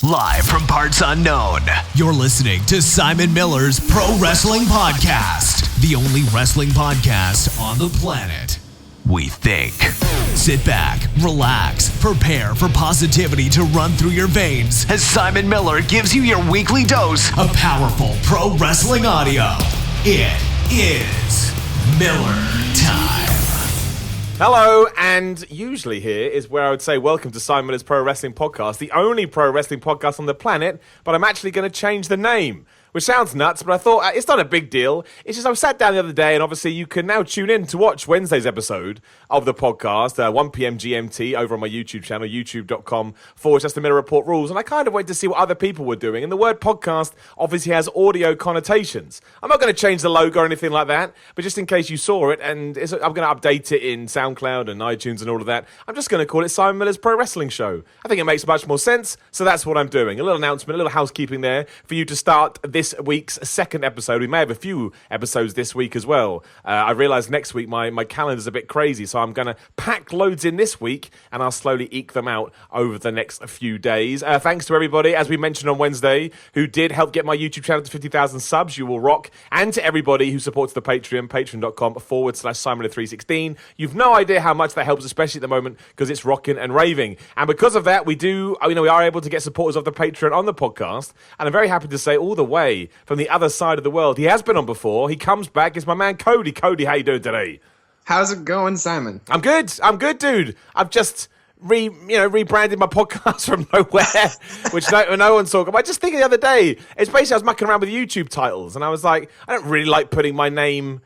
Live from parts unknown, you're listening to Simon Miller's Pro Wrestling Podcast, the only wrestling podcast on the planet, we think. Sit back, relax, prepare for positivity to run through your veins as Simon Miller gives you your weekly dose of powerful pro wrestling audio. It is Miller Time. Hello, and usually here is where I would say welcome to Simon Miller's Pro Wrestling Podcast, the only pro wrestling podcast on the planet, but I'm actually going to change the name, which sounds nuts, but I thought it's not a big deal. It's just I sat down the other day, and obviously you can now tune in to watch Wednesday's episode of the podcast, 1 p.m. GMT, over on my YouTube channel, youtube.com/The Miller Report Rules, and I kind of went to see what other people were doing, and the word podcast obviously has audio connotations. I'm not going to change the logo or anything like that, but just in case you saw it, and I'm going to update it in SoundCloud and iTunes and all of that, I'm just going to call it Simon Miller's Pro Wrestling Show. I think it makes much more sense, so that's what I'm doing. A little announcement, a little housekeeping there for you to start this week's second episode. We may have a few episodes this week as well. I realised next week my calendar's a bit crazy, so I'm going to pack loads in this week, and I'll slowly eke them out over the next few days. Thanks to everybody, as we mentioned on Wednesday, who did help get my YouTube channel to 50,000 subs. You will rock. And to everybody who supports the Patreon, patreon.com/Simon316. You've no idea how much that helps, especially at the moment, because it's rocking and raving. And because of that, we are able to get supporters of the Patreon on the podcast. And I'm very happy to say, all the way from the other side of the world, he has been on before. He comes back. It's my man Cody. Cody, how you doing today? How's it going, Simon? I'm good, dude. I've just rebranded my podcast from nowhere, which no one's talking about. I just think the other day, it's basically I was mucking around with YouTube titles, and I was like, I don't really like putting my name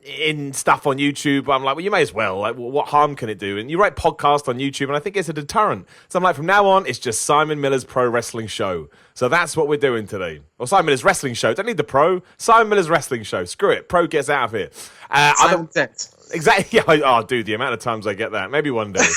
in stuff on YouTube. But I'm like, well, you may as well. Like, what harm can it do? And you write podcast on YouTube, and I think it's a deterrent. So I'm like, from now on, it's just Simon Miller's Pro Wrestling Show. So that's what we're doing today. Or Simon Miller's Wrestling Show. Don't need the pro. Simon Miller's Wrestling Show. Screw it. Pro gets out of here. Exactly. Oh, dude, the amount of times I get that. Maybe one day.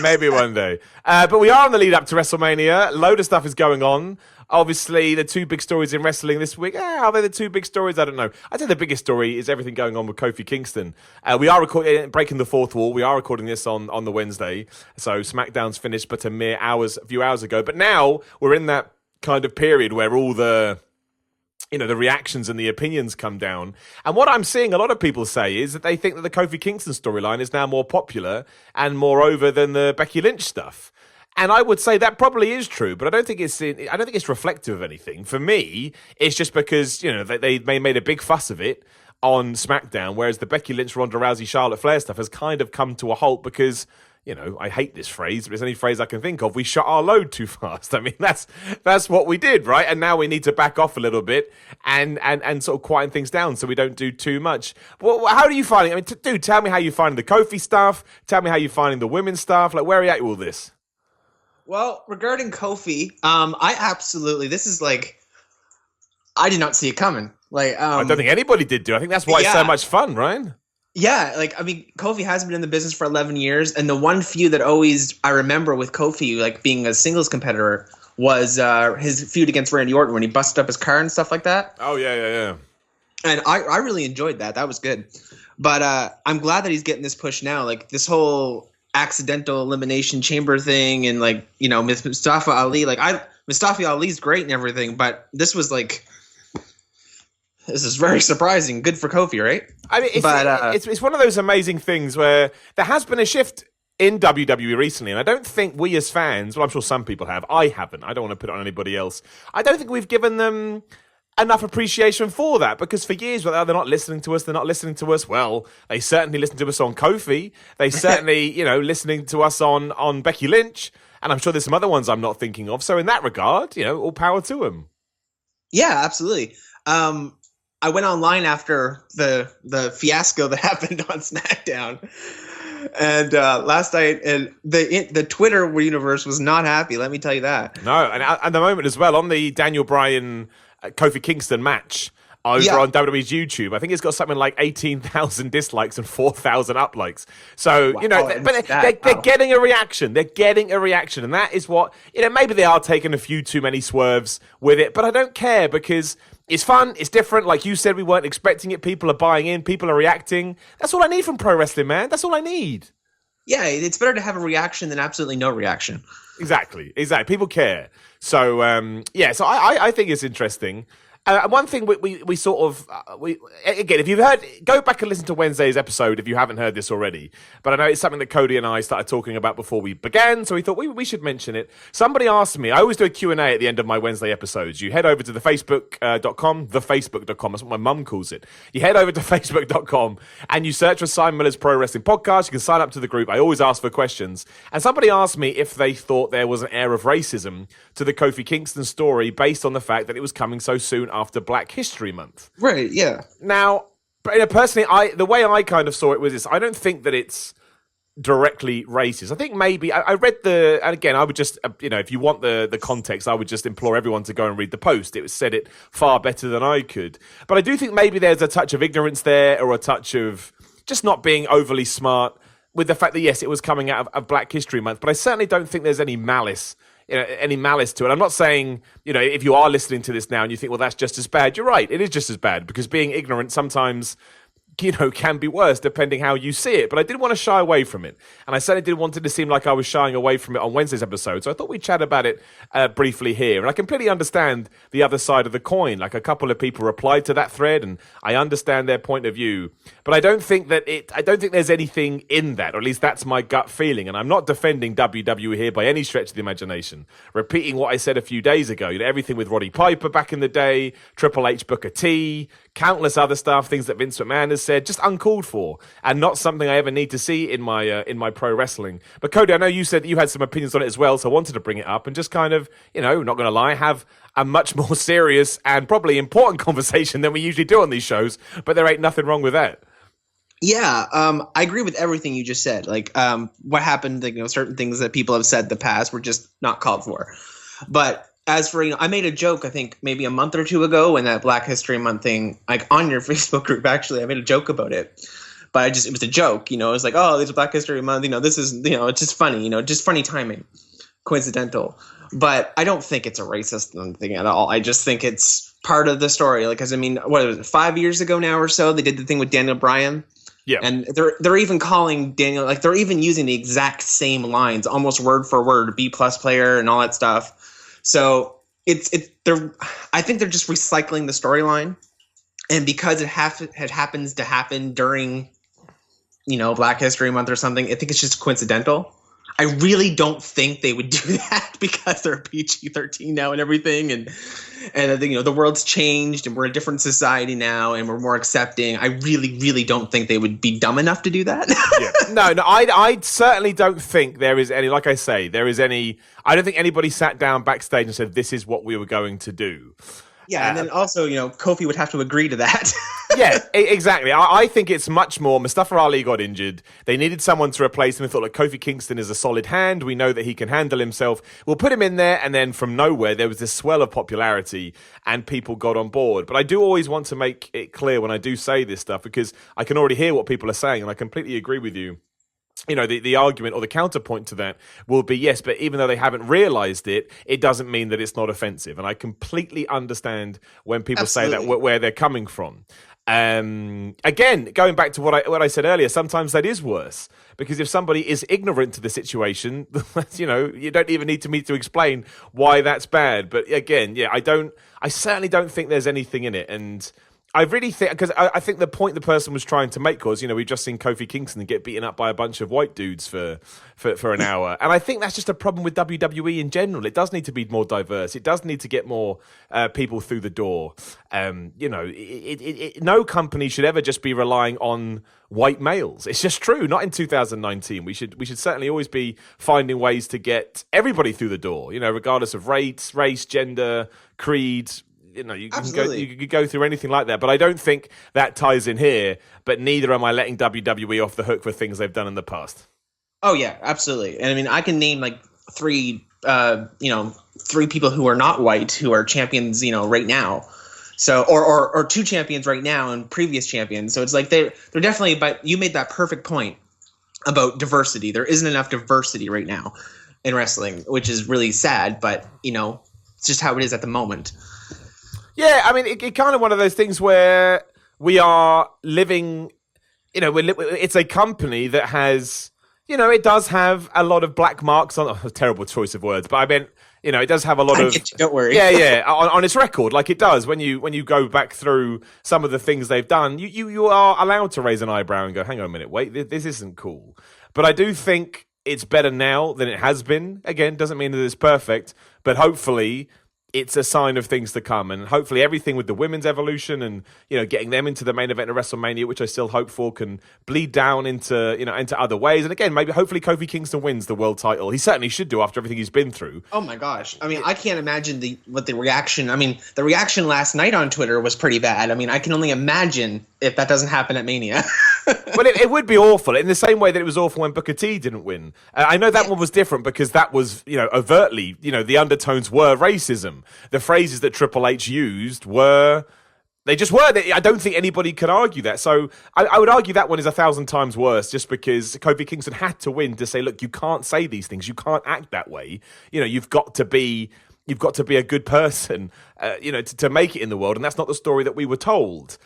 Maybe one day. But we are on the lead up to WrestleMania. A load of stuff is going on. Obviously, the two big stories in wrestling this week. Are they the two big stories? I don't know. I'd say the biggest story is everything going on with Kofi Kingston. We are breaking the fourth wall. We are recording this on the Wednesday. So SmackDown's finished but a few hours ago. But now we're in that kind of period where all the reactions and the opinions come down. And what I'm seeing a lot of people say is that they think that the Kofi Kingston storyline is now more popular and more over than the Becky Lynch stuff. And I would say that probably is true, but I don't think it's reflective of anything. For me, it's just because, they made a big fuss of it on SmackDown, whereas the Becky Lynch, Ronda Rousey, Charlotte Flair stuff has kind of come to a halt because, I hate this phrase, but it's the only phrase I can think of. We shot our load too fast. I mean, that's what we did, right? And now we need to back off a little bit and sort of quieten things down so we don't do too much. Well, how are you finding it? I mean, dude, tell me how you're finding the Kofi stuff. Tell me how you're finding the women's stuff. Like, where are you at with all this? Well, regarding Kofi, I did not see it coming. I don't think anybody did do. I think that's why it's so much fun, right? Yeah, Kofi has been in the business for 11 years, and the one feud that I remember with Kofi, being a singles competitor, was his feud against Randy Orton when he busted up his car and stuff like that. Oh, yeah. And I really enjoyed that. That was good. But I'm glad that he's getting this push now. This whole accidental elimination chamber thing and Mustafa Ali. Mustafa Ali's great and everything, but this was this is very surprising. Good for Kofi, right? I mean, it's one of those amazing things where there has been a shift in WWE recently, and I don't think we as fans, well, I'm sure some people have. I haven't. I don't want to put it on anybody else. I don't think we've given them enough appreciation for that, because for years, they're not listening to us. Well, they certainly listen to us on Kofi. They certainly, listening to us on Becky Lynch, and I'm sure there's some other ones I'm not thinking of. So in that regard, all power to them. Yeah, absolutely. I went online after the fiasco that happened on SmackDown, and last night, and the Twitter universe was not happy. Let me tell you that. No, and at the moment as well, on the Daniel Bryan Kofi Kingston match over on WWE's YouTube, I think it's got something like 18,000 dislikes and 4,000 uplikes. So, but they're getting a reaction. They're getting a reaction. And that is what, maybe they are taking a few too many swerves with it, but I don't care because it's fun. It's different. Like you said, we weren't expecting it. People are buying in. People are reacting. That's all I need from pro wrestling, man. That's all I need. Yeah, it's better to have a reaction than absolutely no reaction. Exactly. People care. So, so I think it's interesting. One thing we sort of, again, if you've heard, go back and listen to Wednesday's episode if you haven't heard this already. But I know it's something that Cody and I started talking about before we began, so we thought we should mention it. Somebody asked me, I always do a Q&A at the end of my Wednesday episodes. You head over to thefacebook.com, thefacebook.com, that's what my mum calls it. You head over to facebook.com and you search for Simon Miller's Pro Wrestling Podcast. You can sign up to the group. I always ask for questions. And somebody asked me if they thought there was an air of racism to the Kofi Kingston story based on the fact that it was coming so soon after Black History Month. Right, yeah. Now, personally, the way I kind of saw it was this. I don't think that it's directly racist. I think maybe, I read and again, I would just, if you want the context, I would just implore everyone to go and read the post. It said it far better than I could. But I do think maybe there's a touch of ignorance there, or a touch of just not being overly smart with the fact that, yes, it was coming out of Black History Month. But I certainly don't think there's any malice to it. I'm not saying, if you are listening to this now and you think, well, that's just as bad, you're right. It is just as bad, because being ignorant sometimes, can be worse depending how you see it. But I didn't want to shy away from it. And I certainly didn't want it to seem like I was shying away from it on Wednesday's episode. So I thought we'd chat about it briefly here. And I completely understand the other side of the coin. Like, a couple of people replied to that thread, and I understand their point of view. But I don't think there's anything in that, or at least that's my gut feeling. And I'm not defending WWE here by any stretch of the imagination. Repeating what I said a few days ago, everything with Roddy Piper back in the day, Triple H, Booker T, countless other stuff, things that Vince McMahon has said, just uncalled for, and not something I ever need to see in my pro wrestling. But Cody, I know you said that you had some opinions on it as well, so I wanted to bring it up and just kind of, not going to lie, have a much more serious and probably important conversation than we usually do on these shows, but there ain't nothing wrong with that. Yeah, I agree with everything you just said. Like, what happened, certain things that people have said in the past were just not called for. But as for, I made a joke, I think maybe a month or two ago when that Black History Month thing, like on your Facebook group, actually, I made a joke about it. But it was a joke, it was like, oh, there's a Black History Month, this is, it's just funny, just funny timing, coincidental. But I don't think it's a racist thing at all. I just think it's part of the story. Like, because what was it, 5 years ago now or so, they did the thing with Daniel Bryan. Yeah. And they're even calling Daniel, like, they're even using the exact same lines, almost word for word, B+ player and all that stuff. So I think they're just recycling the storyline, and because it happens to happen during, Black History Month or something, I think it's just coincidental. I really don't think they would do that because they're PG-13 now and everything, and I think the world's changed and we're a different society now and we're more accepting. I really, really don't think they would be dumb enough to do that. Yeah. No, I certainly don't think there is any. Like I say, I don't think anybody sat down backstage and said this is what we were going to do. Yeah, and then also, Kofi would have to agree to that. Yeah, exactly. I think it's much more. Mustafa Ali got injured. They needed someone to replace him. They thought, like, Kofi Kingston is a solid hand. We know that he can handle himself. We'll put him in there. And then from nowhere, there was this swell of popularity and people got on board. But I do always want to make it clear when I do say this stuff, because I can already hear what people are saying. And I completely agree with you. The argument or the counterpoint to that will be, yes, but even though they haven't realized it, it doesn't mean that it's not offensive. And I completely understand when people say that, where they're coming from. Again, going back to what I said earlier, sometimes that is worse, because if somebody is ignorant to the situation, you don't even need me to explain why that's bad. But again, yeah, I certainly don't think there's anything in it. And I really think, because I think the point the person was trying to make was, we've just seen Kofi Kingston get beaten up by a bunch of white dudes for an hour. And I think that's just a problem with WWE in general. It does need to be more diverse. It does need to get more people through the door. No company should ever just be relying on white males. It's just true. Not in 2019. We should certainly always be finding ways to get everybody through the door, regardless of race, gender, creed. You could go through anything like that, but I don't think that ties in here. But neither am I letting WWE off the hook for things they've done in the past. Oh yeah, absolutely. And I can name like three people who are not white who are champions, right now. So or two champions right now and previous champions. So it's like they're definitely. But you made that perfect point about diversity. There isn't enough diversity right now in wrestling, which is really sad. But it's just how it is at the moment. Yeah, I mean, it's kind of one of those things where we are living, it's a company that has it does have a lot of black marks on. Oh, terrible choice of words, but I meant, it does have a lot of. Don't worry. Yeah, on its record, like it does when you go back through some of the things they've done. You are allowed to raise an eyebrow and go, hang on a minute, wait, this isn't cool. But I do think it's better now than it has been. Again, doesn't mean that it's perfect, but hopefully it's a sign of things to come, and hopefully everything with the women's evolution and getting them into the main event of WrestleMania, which I still hope for, can bleed down into into other ways. And again, maybe hopefully Kofi Kingston wins the world title. He certainly should do after everything he's been through. Oh my gosh! I mean, I can't imagine the reaction. I mean, the reaction last night on Twitter was pretty bad. I mean, I can only imagine if that doesn't happen at Mania. Well, it would be awful in the same way that it was awful when Booker T didn't win. I know that one was different because that was, overtly, the undertones were racism. The phrases that Triple H used were, they just were. I don't think anybody could argue that. So I would argue that one is 1,000 times worse just because Kofi Kingston had to win to say, look, you can't say these things. You can't act that way. You've got to be a good person, to make it in the world. And that's not the story that we were told.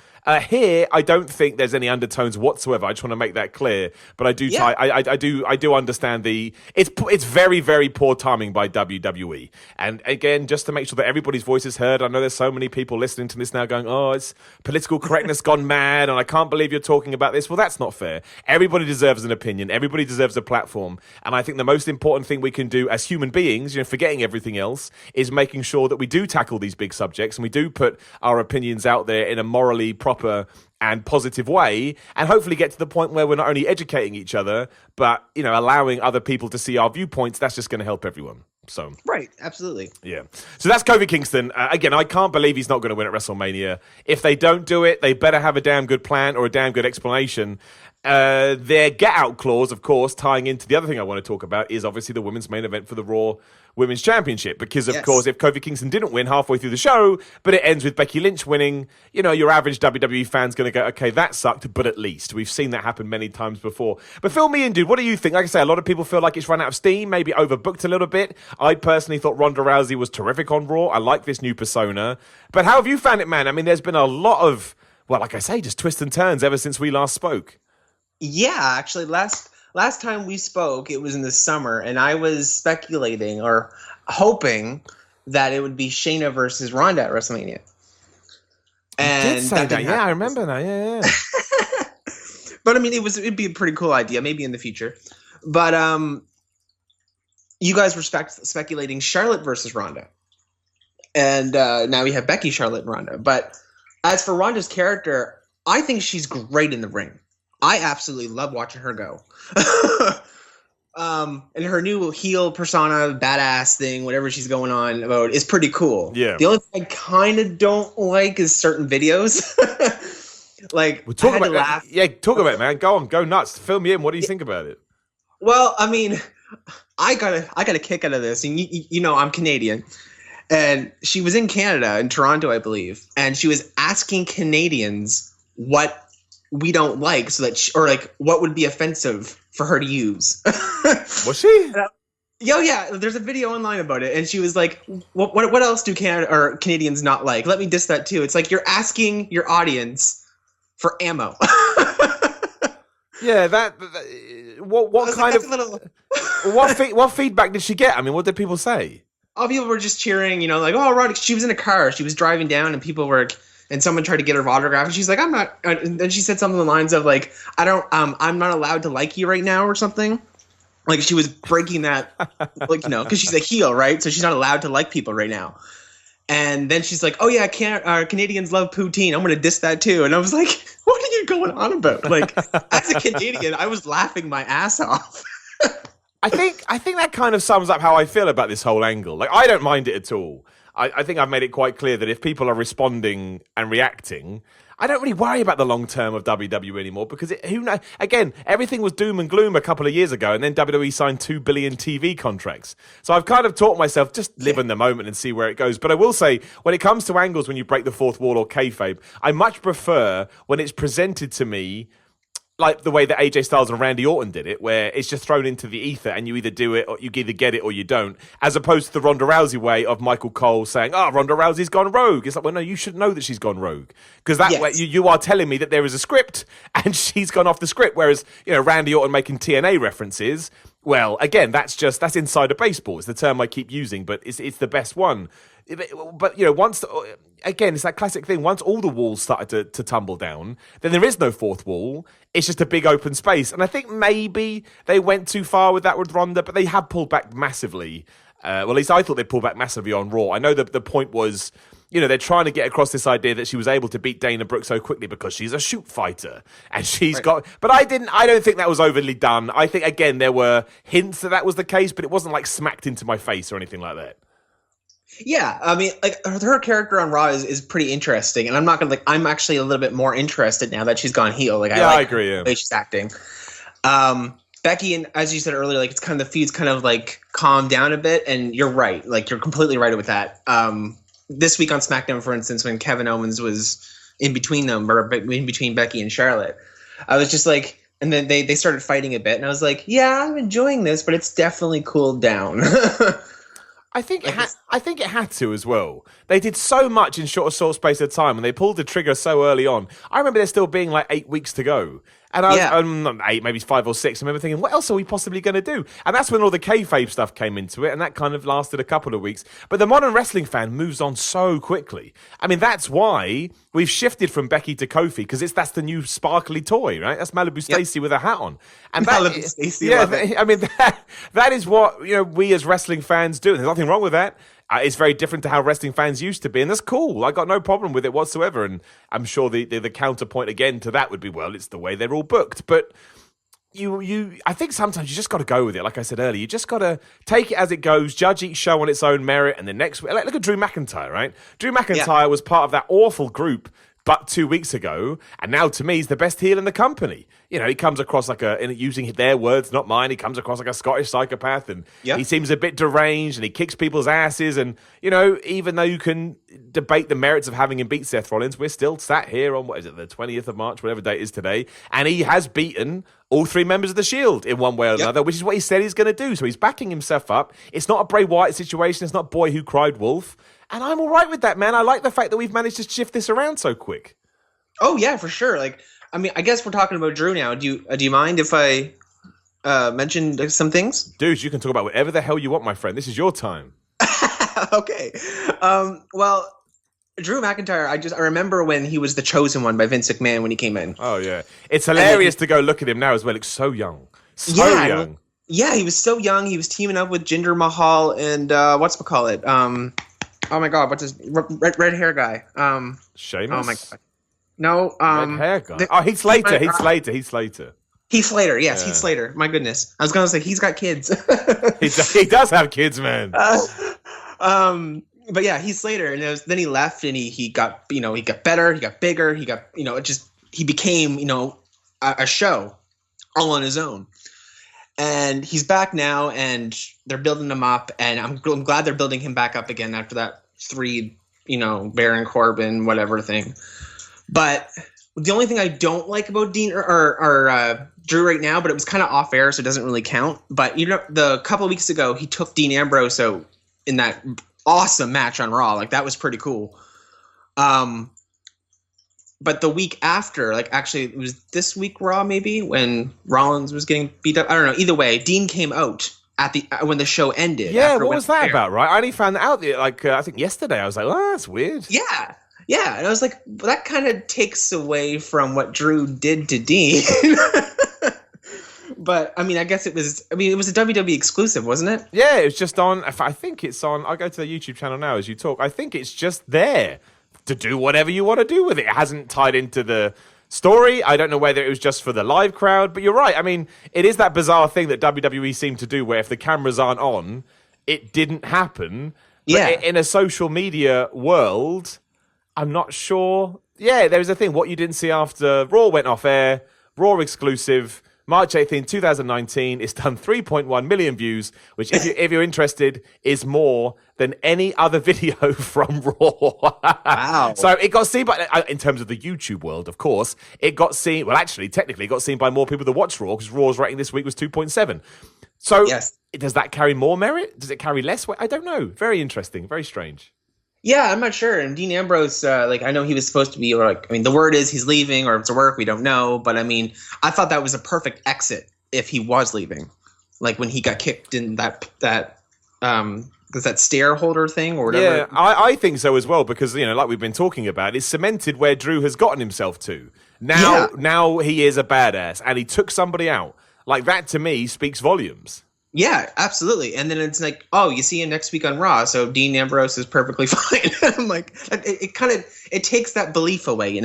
Here, I don't think there's any undertones whatsoever. I just want to make that clear. But I do, I do understand it's very, very poor timing by WWE. And again, just to make sure that everybody's voice is heard, I know there's so many people listening to this now going, oh, it's political correctness gone mad, and I can't believe you're talking about this. Well, that's not fair. Everybody deserves an opinion. Everybody deserves a platform. And I think the most important thing we can do as human beings, forgetting everything else, is making sure that we do tackle these big subjects and we do put our opinions out there in a morally proper and positive way, and hopefully get to the point where we're not only educating each other, but allowing other people to see our viewpoints. That's just going to help everyone. So right, absolutely, yeah. So that's Kofi Kingston. Again, I can't believe he's not going to win at WrestleMania. If they don't do it, they better have a damn good plan or a damn good explanation. Their get-out clause, of course, tying into the other thing I want to talk about, is obviously the women's main event for the Raw Women's Championship. Because, of course, if Kofi Kingston didn't win halfway through the show, but it ends with Becky Lynch winning, your average WWE fan's going to go, okay, that sucked, but at least. We've seen that happen many times before. But fill me in, dude. What do you think? Like I say, a lot of people feel like it's run out of steam, maybe overbooked a little bit. I personally thought Ronda Rousey was terrific on Raw. I like this new persona. But how have you found it, man? I mean, there's been a lot of, well, like I say, just twists and turns ever since we last spoke. Yeah, actually, last time we spoke, it was in the summer, and I was speculating or hoping that it would be Shayna versus Ronda at WrestleMania. And you did say that. Yeah, I remember that. Yeah. But I mean, it'd be a pretty cool idea, maybe in the future. But you guys were speculating Charlotte versus Ronda, and now we have Becky, Charlotte, and Ronda. But as for Ronda's character, I think she's great in the ring. I absolutely love watching her go. And her new heel persona, badass thing, whatever she's going on about, is pretty cool. Yeah. The only thing I kind of don't like is certain videos. Like, we'll talk about that. Yeah, talk about it, man. Go on, go nuts. Fill me in. What do you think about it? Well, I mean, I got a kick out of this, and I'm Canadian. And she was in Canada, in Toronto, I believe, and she was asking Canadians what we don't like, so that or what would be offensive for her to use. Was she? Yeah. There's a video online about it, and she was like, "What else do Canadians not like? Let me diss that too." It's like you're asking your audience for ammo. Yeah, what kind of what feedback did she get? I mean, what did people say? Oh, people were just cheering. Oh, right. She was in a car. She was driving down, and people were. And someone tried to get her autograph, and she's like, "I'm not." And then she said something along the lines of I'm not allowed to like you right now," or something. Like she was breaking that, because she's a heel, right? So she's not allowed to like people right now. And then she's like, "Oh yeah, Canadians love poutine. I'm gonna diss that too." And I was like, "What are you going on about?" Like, as a Canadian, I was laughing my ass off. I think that kind of sums up how I feel about this whole angle. Like, I don't mind it at all. I think I've made it quite clear that if people are responding and reacting, I don't really worry about the long term of WWE anymore, because who knows? Again, everything was doom and gloom a couple of years ago, and then WWE signed 2 billion TV contracts. So I've kind of taught myself, just live in the moment and see where it goes. But I will say, when it comes to angles when you break the fourth wall or kayfabe, I much prefer when it's presented to me like the way that AJ Styles and Randy Orton did it, where it's just thrown into the ether and you either do it or you either get it or you don't, as opposed to the Ronda Rousey way of Michael Cole saying, Ronda Rousey's gone rogue. It's like, well, no, you should know that she's gone rogue, because that way you are telling me that there is a script and she's gone off the script. Whereas, Randy Orton making TNA references, well, again, that's insider baseball. It's the term I keep using, but it's the best one. But, again, it's that classic thing. Once all the walls started to tumble down, then there is no fourth wall. It's just a big open space. And I think maybe they went too far with that with Ronda, but they have pulled back massively. Well, at least I thought they pulled back massively on Raw. I know that the point was, they're trying to get across this idea that she was able to beat Dana Brooke so quickly because she's a shoot fighter. And she's got... But I don't think that was overly done. I think, again, there were hints that was the case, but it wasn't like smacked into my face or anything like that. Yeah, I mean, like her character on Raw is pretty interesting, and I'm not gonna I'm actually a little bit more interested now that she's gone heel. I agree. Yeah, the way she's acting. Becky, and as you said earlier, it's kind of the feud's kind of calmed down a bit, and you're right. You're completely right with that. This week on SmackDown, for instance, when Kevin Owens was in between them, or in between Becky and Charlotte, I was just and then they started fighting a bit, and I was like, yeah, I'm enjoying this, but it's definitely cooled down. I think it had to as well. They did so much in short space of time, and they pulled the trigger so early on. I remember there still being 8 weeks to go. And I was, not 8, maybe 5 or 6. I remember thinking, what else are we possibly going to do? And that's when all the kayfabe stuff came into it, and that kind of lasted a couple of weeks. But the modern wrestling fan moves on so quickly. I mean, that's why we've shifted from Becky to Kofi, because that's the new sparkly toy, right? That's Malibu Stacy with a hat on. And Malibu Stacy, I mean, that is what we as wrestling fans do. There's nothing wrong with that. It's very different to how wrestling fans used to be, and that's cool. I got no problem with it whatsoever, and I'm sure the counterpoint again to that would be, well, it's the way they're all booked. But I think sometimes you just got to go with it. Like I said earlier, you just got to take it as it goes, judge each show on its own merit, and the next week, look at Drew McIntyre, right? Drew McIntyre was part of that awful group but 2 weeks ago, and now to me he's the best heel in the company. He comes across using their words, not mine, he comes across like a Scottish psychopath, and he seems a bit deranged, and he kicks people's asses, and, even though you can debate the merits of having him beat Seth Rollins, we're still sat here on, the 20th of March, whatever date it is today, and he has beaten all 3 members of the Shield in one way or another, which is what he said he's going to do. So he's backing himself up. It's not a Bray Wyatt situation, it's not Boy Who Cried Wolf. And I'm all right with that, man. I like the fact that we've managed to shift this around so quick. Oh, yeah, for sure. I guess we're talking about Drew now. Do you mind if I mention some things? Dude, you can talk about whatever the hell you want, my friend. This is your time. Okay. Well, Drew McIntyre, I remember when he was the chosen one by Vince McMahon when he came in. Oh, yeah. It's hilarious to go look at him now as well. He looks so young. Young. Yeah, he was so young. He was teaming up with Jinder Mahal and whatchamacallit? Oh my God, what's his red hair guy? Sheamus? Oh my God. No, red hair guy. Heath Slater. Heath Slater. Heath Slater, yes, Heath Slater. My goodness, I was gonna say he's got kids. he does have kids, man. But yeah, Heath Slater, and then he left, and he got he got better, he got bigger, he got he became a show all on his own. And he's back now, and they're building him up, and I'm glad they're building him back up again after that 3, Baron Corbin, whatever thing. But the only thing I don't like about Dean or Drew right now, but it was kind of off air, so it doesn't really count. But the couple of weeks ago, he took Dean Ambrose out in that awesome match on Raw. That was pretty cool. But the week after, actually, it was this week Raw maybe when Rollins was getting beat up. I don't know. Either way, Dean came out at when the show ended. Yeah, what was that about? Right, I only found out I think yesterday. I was like, oh, that's weird. Yeah, and I was like, that kind of takes away from what Drew did to Dean. But I mean, I guess it was a WWE exclusive, wasn't it? Yeah, it was just on. I think it's on. I'll go to the YouTube channel now as you talk. I think it's just there to do whatever you want to do with it. It hasn't tied into the story. I don't know whether it was just for the live crowd, but you're right. I mean, it is that bizarre thing that WWE seemed to do where if the cameras aren't on, it didn't happen. Yeah. But in a social media world, I'm not sure. Yeah, there was a thing. What you didn't see after Raw went off air, Raw exclusive, March 18, 2019. It's done 3.1 million views, which, if you're interested, is more than any other video from Raw. Wow. So it got seen by, in terms of the YouTube world, of course, it got seen, well, actually, technically, it got seen by more people that watch Raw, because Raw's rating this week was 2.7. So does that carry more merit? Does it carry less weight? I don't know. Very interesting. Very strange. Yeah, I'm not sure. And Dean Ambrose, I know he was supposed to be, the word is he's leaving or it's a work, we don't know. But I thought that was a perfect exit if he was leaving. Like when he got kicked in that stair holder thing or whatever. Yeah, I think so as well, because, like we've been talking about, it's cemented where Drew has gotten himself to. Now he is a badass and he took somebody out. Like that to me speaks volumes. Yeah, absolutely. And then it's like, oh, you see him next week on Raw, so Dean Ambrose is perfectly fine. I'm like, it takes that belief away,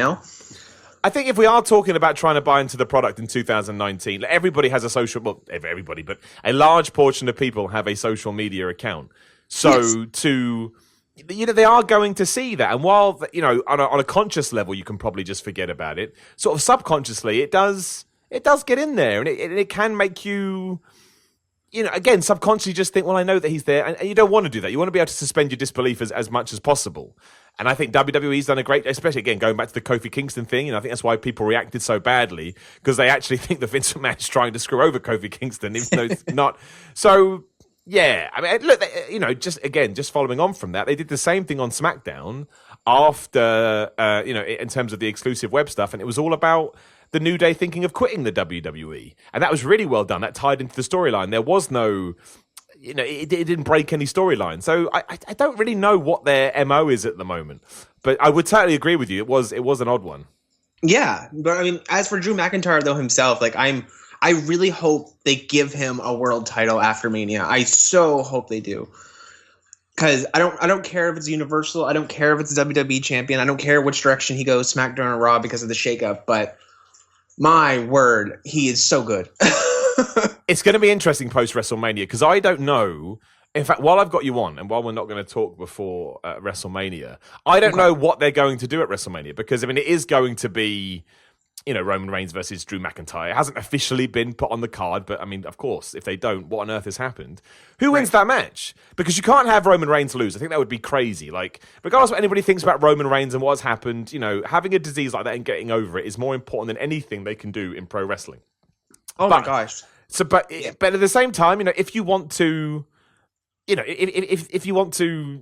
I think if we are talking about trying to buy into the product in 2019, everybody has a social, well, everybody, but a large portion of people have a social media account. So they are going to see that. And while, on a conscious level, you can probably just forget about it. Sort of subconsciously, it does get in there, and it can make you, again, subconsciously just think, well, I know that he's there. And you don't want to do that. You want to be able to suspend your disbelief as much as possible. And I think WWE's done a great, especially, again, going back to the Kofi Kingston thing, I think that's why people reacted so badly, because they actually think that Vince McMahon's trying to screw over Kofi Kingston, even though it's not. So, yeah. Look, just following on from that, they did the same thing on SmackDown after, in terms of the exclusive web stuff, and it was all about the New Day thinking of quitting the WWE. And that was really well done. That tied into the storyline. There was no, it didn't break any storyline. So I don't really know what their MO is at the moment. But I would totally agree with you. It was an odd one. Yeah. But as for Drew McIntyre, though, himself, I really hope they give him a world title after Mania. I so hope they do. Because I don't care if it's Universal. I don't care if it's a WWE champion. I don't care which direction he goes, SmackDown or Raw, because of the shakeup. But my word, he is so good. It's going to be interesting post-WrestleMania, because I don't know. In fact, while I've got you on, and while we're not going to talk before WrestleMania, I don't know what they're going to do at WrestleMania, because, it is going to be, Roman Reigns versus Drew McIntyre. It hasn't officially been put on the card, but, of course, if they don't, what on earth has happened? Who wins that match? Because you can't have Roman Reigns lose. I think that would be crazy. Like, regardless of what anybody thinks about Roman Reigns and what's happened, having a disease like that and getting over it is more important than anything they can do in pro wrestling. My gosh. So, but at the same time, if you want to, if you want to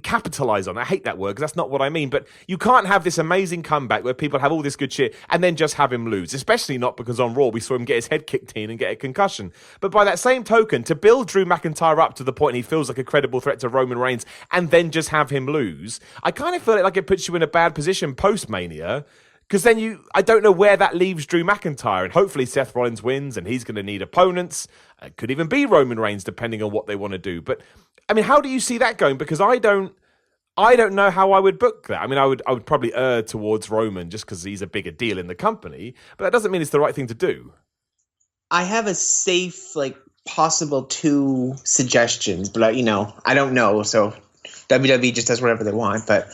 capitalize on it, I hate that word because that's not what I mean, but you can't have this amazing comeback where people have all this good shit and then just have him lose, especially not because on Raw we saw him get his head kicked in and get a concussion. But by that same token, to build Drew McIntyre up to the point he feels like a credible threat to Roman Reigns and then just have him lose, I kind of feel like it puts you in a bad position post-Mania. Because then I don't know where that leaves Drew McIntyre. And hopefully Seth Rollins wins and he's going to need opponents. It could even be Roman Reigns, depending on what they want to do. But, how do you see that going? Because I don't know how I would book that. I would probably err towards Roman just because he's a bigger deal in the company. But that doesn't mean it's the right thing to do. I have a safe, possible 2 suggestions. But, I don't know. So WWE just does whatever they want. But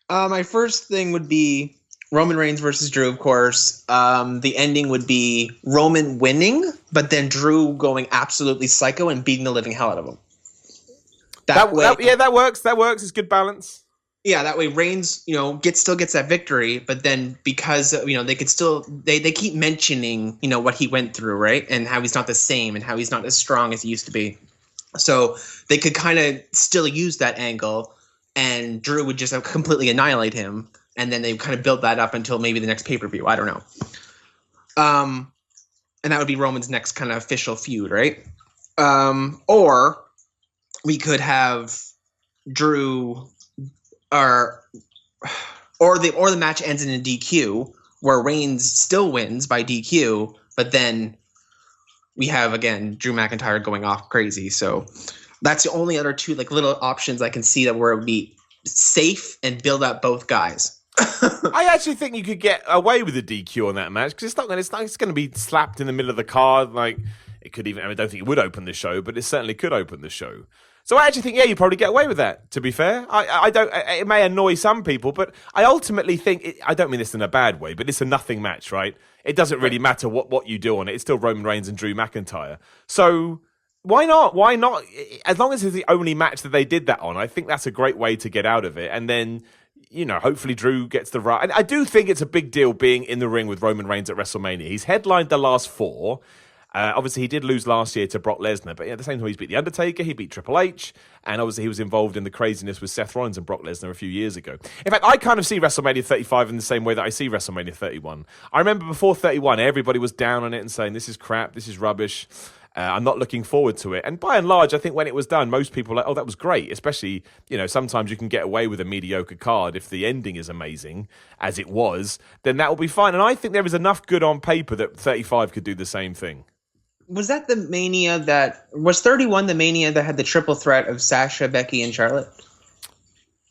my first thing would be Roman Reigns versus Drew, of course. The ending would be Roman winning, but then Drew going absolutely psycho and beating the living hell out of him. That works. That works. It's good balance. Yeah, that way Reigns, still gets that victory, but then because they could still they keep mentioning what he went through, right, and how he's not the same and how he's not as strong as he used to be. So they could kind of still use that angle. And Drew would just completely annihilate him. And then they kind of build that up until maybe the next pay-per-view. I don't know. And that would be Roman's next kind of official feud, right? Or we could have Drew or the match ends in a DQ where Reigns still wins by DQ, but then we have, again, Drew McIntyre going off crazy. So that's the only other 2 little options I can see that where it would be safe and build up both guys. I actually think you could get away with a DQ on that match because it's going to be slapped in the middle of the card. It could even. I don't think it would open the show, but it certainly could open the show. So I actually think, you probably get away with that, to be fair. I don't. It may annoy some people, but I ultimately think, I don't mean this in a bad way, but it's a nothing match, right? It doesn't really matter what you do on it. It's still Roman Reigns and Drew McIntyre. So why not? Why not? As long as it's the only match that they did that on, I think that's a great way to get out of it. And then, hopefully Drew gets the right. And I do think it's a big deal being in the ring with Roman Reigns at WrestleMania. He's headlined the last 4. Obviously, he did lose last year to Brock Lesnar, but at the same time, he's beat The Undertaker, he beat Triple H, and obviously he was involved in the craziness with Seth Rollins and Brock Lesnar a few years ago. In fact, I kind of see WrestleMania 35 in the same way that I see WrestleMania 31. I remember before 31, everybody was down on it and saying, this is crap, this is rubbish, I'm not looking forward to it. And by and large, I think when it was done, most people were like, oh, that was great. Especially, sometimes you can get away with a mediocre card if the ending is amazing, as it was, then that will be fine. And I think there is enough good on paper that 35 could do the same thing. Was that the Mania was 31 the Mania that had the triple threat of Sasha, Becky, and Charlotte?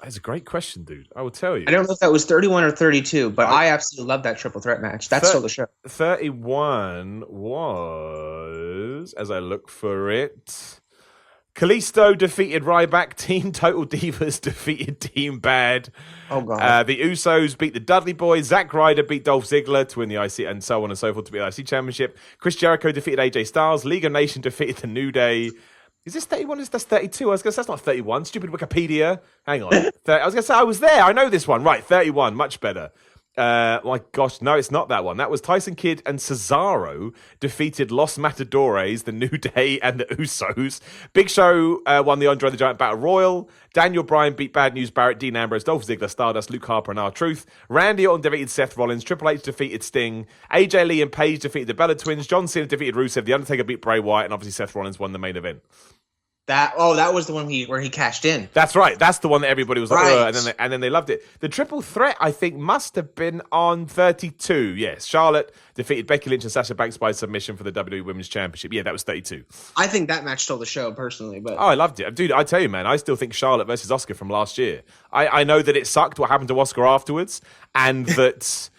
That's a great question, dude. I will tell you. I don't know if that was 31 or 32, but I absolutely love that triple threat match. That stole the show. 31 was, as I look for it, Kalisto defeated Ryback. Team Total Divas defeated Team Bad. Oh, God. The Usos beat the Dudley Boys. Zack Ryder beat Dolph Ziggler to win the IC, and so on and so forth to beat the IC Championship. Chris Jericho defeated AJ Styles. League of Nations defeated the New Day. Is this 31? That's 32. I was going to say, that's not 31. Stupid Wikipedia. Hang on. I was going to say, I was there. I know this one. Right, 31. Much better. My gosh, no, it's not that one. That was Tyson Kidd and Cesaro defeated Los Matadores, the New Day, and the Usos. Big Show won the Andre the Giant Battle Royal. Daniel Bryan beat Bad News Barrett, Dean Ambrose, Dolph Ziggler, Stardust, Luke Harper, and R-Truth. Randy Orton defeated Seth Rollins. Triple H defeated Sting. AJ Lee and Paige defeated the Bella Twins. John Cena defeated Rusev. The Undertaker beat Bray Wyatt, and obviously Seth Rollins won the main event. That was the one where he cashed in. That's right. That's the one that everybody was like, right. and then they loved it. The triple threat, I think, must have been on 32. Yes, Charlotte defeated Becky Lynch and Sasha Banks by submission for the WWE Women's Championship. Yeah, that was 32. I think that match stole the show personally, but I loved it, dude. I tell you, man, I still think Charlotte versus Asuka from last year. I know that it sucked what happened to Asuka afterwards, and that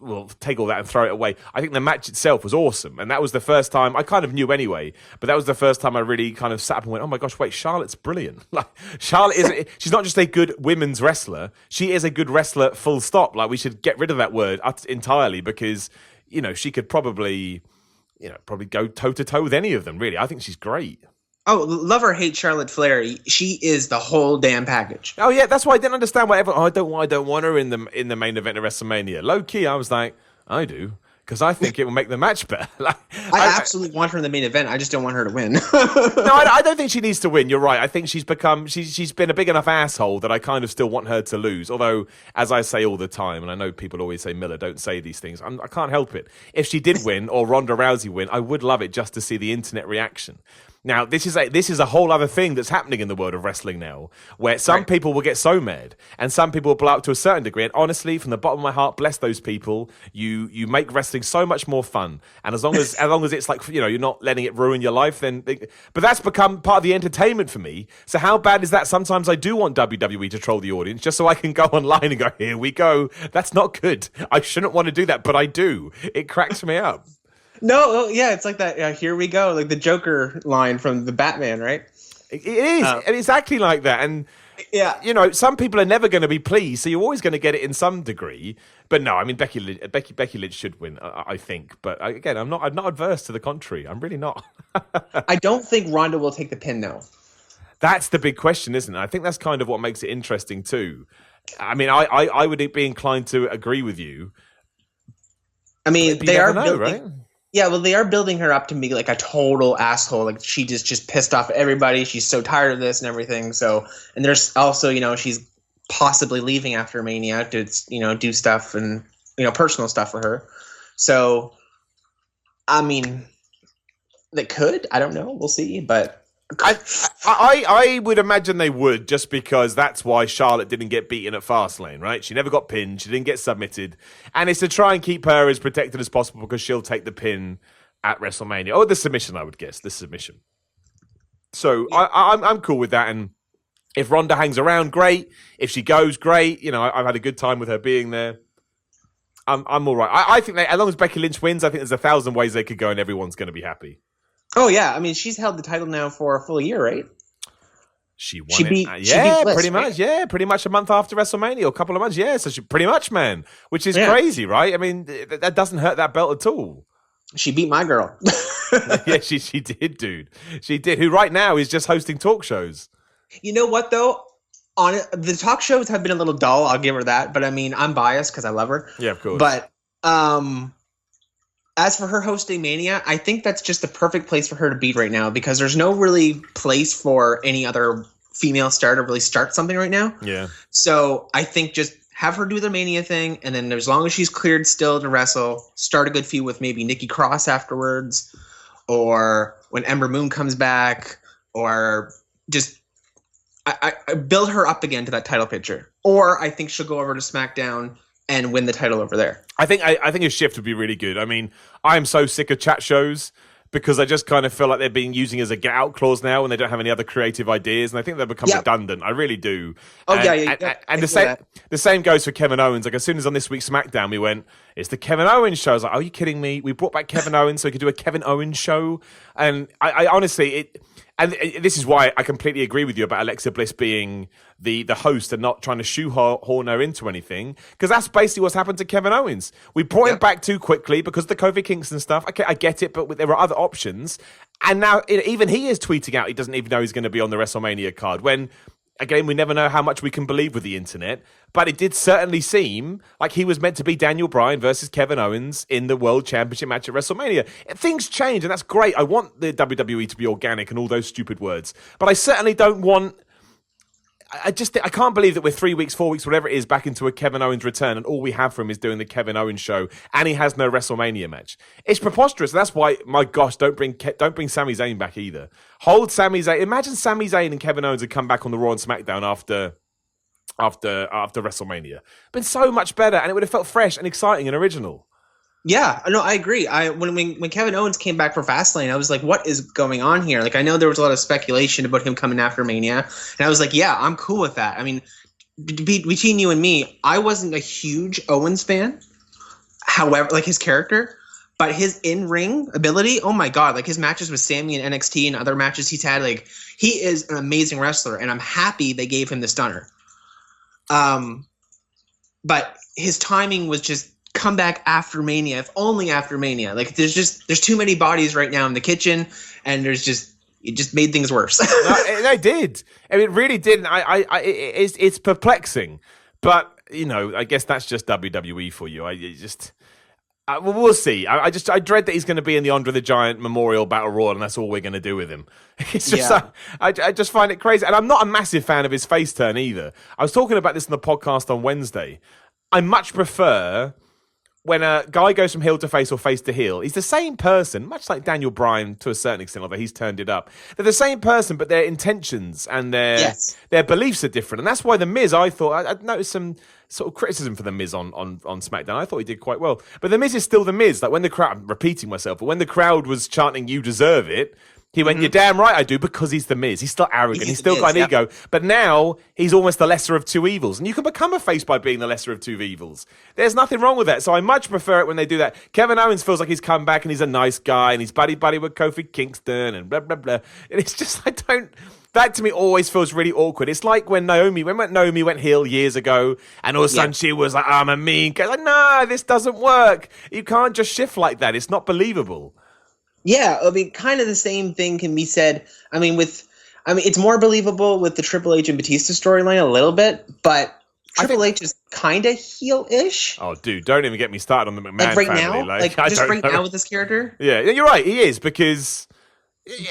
we'll take all that and throw it away. I think the match itself was awesome, and that was the first time, I kind of knew anyway, but that was the first time I really kind of sat up and went, oh my gosh, wait, Charlotte's brilliant. Like, Charlotte she's not just a good women's wrestler, she is a good wrestler, full stop. Like, we should get rid of that word entirely, because, she could probably go toe-to-toe with any of them, really. I think she's great. Oh, love or hate Charlotte Flair, she is the whole damn package. Oh yeah, that's why I didn't understand why everyone. I don't want her in the main event of WrestleMania. Low key, I was like, I do, because I think it will make the match better. I absolutely want her in the main event. I just don't want her to win. No, I don't think she needs to win. You're right. I think she's been a big enough asshole that I kind of still want her to lose. Although, as I say all the time, and I know people always say, Miller, don't say these things. I can't help it. If she did win, or Ronda Rousey win, I would love it just to see the internet reaction. Now, this is a whole other thing that's happening in the world of wrestling now, where some people will get so mad, and some people will blow up to a certain degree. And honestly, from the bottom of my heart, bless those people. You make wrestling so much more fun, and as long as it's like, you're not letting it ruin your life, but that's become part of the entertainment for me. So how bad is that? Sometimes I do want WWE to troll the audience just so I can go online and go, here we go. That's not good. I shouldn't want to do that, but I do. It cracks me up. No, yeah, it's like that. Here we go, like the Joker line from the Batman, right? It is, and exactly like that. And yeah, some people are never going to be pleased, so you're always going to get it in some degree. But no, I mean Becky Lynch should win, I think. But again, I'm not adverse to the contrary. I'm really not. I don't think Ronda will take the pin though. That's the big question, isn't it? I think that's kind of what makes it interesting too. I mean, I would be inclined to agree with you. I mean, they are building, right? Yeah, well, they are building her up to be like a total asshole. Like, she just pissed off everybody. She's so tired of this and everything. So, and there's also, she's possibly leaving after Mania to, do stuff and, personal stuff for her. So, I mean, they could. I don't know. We'll see. But I would imagine they would, just because that's why Charlotte didn't get beaten at Fastlane, right? She never got pinned. She didn't get submitted. And it's to try and keep her as protected as possible, because she'll take the pin at WrestleMania. Or the submission, I would guess. The submission. So I'm cool with that. And if Ronda hangs around, great. If she goes, great. I've had a good time with her being there. I'm all right. I think as long as Becky Lynch wins, I think there's 1,000 ways they could go and everyone's going to be happy. Oh yeah, I mean she's held the title now for a full year, right? She won She it. beat Bliss, pretty much. right? Yeah, pretty much a month after WrestleMania, or a couple of months. Yeah, so she pretty much, man, which is crazy, right? I mean, that doesn't hurt that belt at all. She beat my girl. Yeah, she did, dude. She did. Who right now is just hosting talk shows. You know what though? On the talk shows have been a little dull. I'll give her that. But I mean, I'm biased because I love her. Yeah, of course. But as for her hosting Mania, I think that's just the perfect place for her to be right now because there's no really place for any other female star to really start something right now. Yeah. So I think just have her do the Mania thing, and then as long as she's cleared still to wrestle, start a good feud with maybe Nikki Cross afterwards, or when Ember Moon comes back, or just I build her up again to that title picture. Or I think she'll go over to SmackDown and win the title over there. I think a shift would be really good. I mean, I am so sick of chat shows because I just kind of feel like they're being using as a get out clause now and they don't have any other creative ideas, and I think they've become redundant. I really do. Oh, and the same goes for Kevin Owens. Like as soon as on this week's SmackDown we went, it's the Kevin Owens show. I was like, are you kidding me? We brought back Kevin Owens so we could do a Kevin Owens show. And I honestly, and this is why I completely agree with you about Alexa Bliss being the host and not trying to shoehorn her into anything, because that's basically what's happened to Kevin Owens. We brought him back too quickly because of the Kofi Kingston stuff. Okay, I get it, but there are other options. And now even he is tweeting out he doesn't even know he's going to be on the WrestleMania card when... Again, we never know how much we can believe with the internet, but it did certainly seem like he was meant to be Daniel Bryan versus Kevin Owens in the World Championship match at WrestleMania. Things change, and that's great. I want the WWE to be organic and all those stupid words, but I certainly don't want... I can't believe that we're 3 weeks, 4 weeks, whatever it is, back into a Kevin Owens return, and all we have from him is doing the Kevin Owens show, and he has no WrestleMania match. It's preposterous, and that's why, my gosh, don't bring Sami Zayn back either. Hold Sami Zayn. Imagine Sami Zayn and Kevin Owens had come back on the Raw and SmackDown after WrestleMania. Been so much better, and it would have felt fresh and exciting and original. Yeah, no, I agree. When Kevin Owens came back for Fastlane, I was like, what is going on here? Like, I know there was a lot of speculation about him coming after Mania, and I was like, yeah, I'm cool with that. I mean, between you and me, I wasn't a huge Owens fan. However, like his character, but his in-ring ability, oh my God, like his matches with Sammy in NXT and other matches he's had, like he is an amazing wrestler, and I'm happy they gave him the stunner. But his timing was just come back after Mania, if only after Mania. Like there's too many bodies right now in the kitchen, and it just made things worse. They did. I mean, it really did. It's perplexing, but you know, I guess that's just WWE for you. We'll see. I dread that he's going to be in the Andre the Giant Memorial Battle Royal, and that's all we're going to do with him. It's just, I just find it crazy, and I'm not a massive fan of his face turn either. I was talking about this in the podcast on Wednesday. I much prefer when a guy goes from heel to face or face to heel. He's the same person, much like Daniel Bryan to a certain extent, although he's turned it up. They're the same person, but their intentions and their beliefs are different. And that's why The Miz, I thought, I noticed some sort of criticism for The Miz on SmackDown. I thought he did quite well. But The Miz is still The Miz. Like when the crowd, I'm repeating myself, but when the crowd was chanting, "You deserve it," he went, "You're damn right I do," because he's The Miz. He's still arrogant. He's still got an ego. But now he's almost the lesser of two evils. And you can become a face by being the lesser of two evils. There's nothing wrong with that. So I much prefer it when they do that. Kevin Owens feels like he's come back and he's a nice guy and he's buddy with Kofi Kingston and blah, blah, blah. And it's just, that to me always feels really awkward. It's like when Naomi went heel years ago and all of a sudden she was like, "I'm a mean guy." Like, no, this doesn't work. You can't just shift like that. It's not believable. Yeah, I mean, kind of the same thing can be said. I mean, it's more believable with the Triple H and Batista storyline a little bit, but Triple H is kind of heel-ish. Oh, dude, don't even get me started on the McMahon like right family. Now, now with this character. Yeah, you're right. He is, because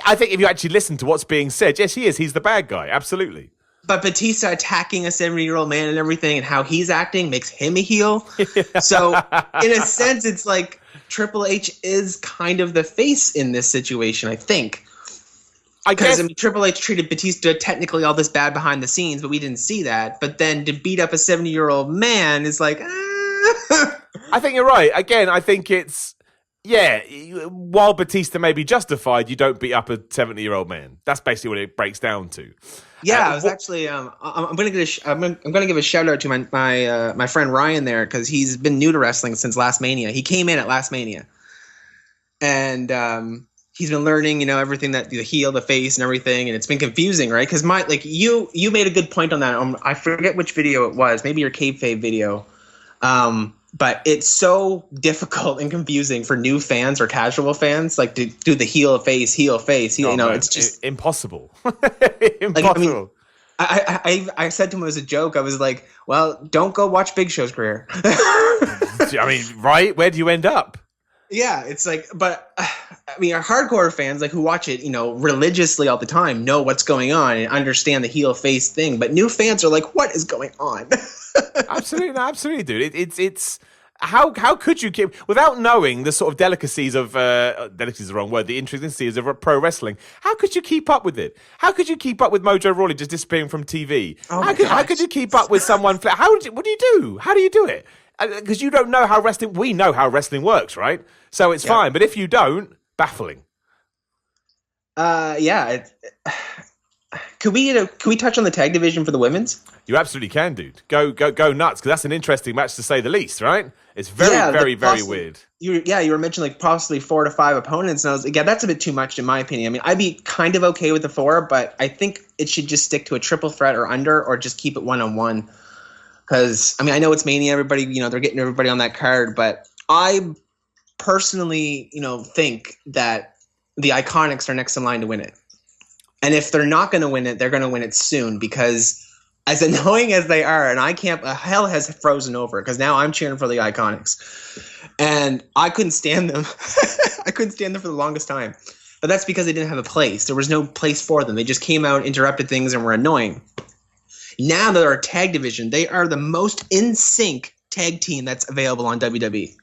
I think if you actually listen to what's being said, yes, he is. He's the bad guy. Absolutely. But Batista attacking a 70-year-old man and everything, and how he's acting makes him a heel. Yeah. So in a sense, it's like Triple H is kind of the face in this situation, I think. Because Triple H treated Batista technically all this bad behind the scenes, but we didn't see that. But then to beat up a 70-year-old man is like, I think you're right. Again, I think it's, while Batista may be justified, you don't beat up a 70-year-old man. That's basically what it breaks down to. Yeah, I was actually. I'm gonna give a shout out to my friend Ryan there, because he's been new to wrestling since last Mania. He came in at last Mania, and he's been learning, everything that the heel, the face, and everything, and it's been confusing, right? Because you made a good point on that. I forget which video it was, maybe your kayfabe video, but it's so difficult and confusing for new fans or casual fans, like to do the heel face, it's just impossible. Impossible. I said to him as a joke, I was like, well, don't go watch Big Show's career. I mean, right? Where do you end up? Yeah, it's like, but our hardcore fans, like, who watch it, religiously all the time, know what's going on and understand the heel face thing. But new fans are like, what is going on? Absolutely, dude. It's how could you keep without knowing the sort of delicacies of delicacies is the wrong word, the intricacies of pro wrestling? How could you keep up with it? How could you keep up with Mojo Rawley just disappearing from TV? How could you keep up with someone? What do you do? How do you do it? Because you don't know how wrestling. We know how wrestling works, right? So it's fine. But if you don't, baffling. Yeah. Could we touch on the tag division for the women's? You absolutely can, dude. Go nuts, because that's an interesting match to say the least, right? It's very weird. You were mentioning like possibly 4 to 5 opponents, and I was like, that's a bit too much in my opinion. I mean, I'd be kind of okay with the 4, but I think it should just stick to a triple threat or under, or just keep it 1-on-1. Because I know it's Mania, everybody, they're getting everybody on that card, but I personally, think that the Iconics are next in line to win it. And if they're not going to win it, they're going to win it soon, because as annoying as they are, and hell has frozen over, because now I'm cheering for the Iconics. And I couldn't stand them. I couldn't stand them for the longest time. But that's because they didn't have a place. There was no place for them. They just came out, interrupted things, and were annoying. Now that they're a tag division, they are the most in sync tag team that's available on WWE.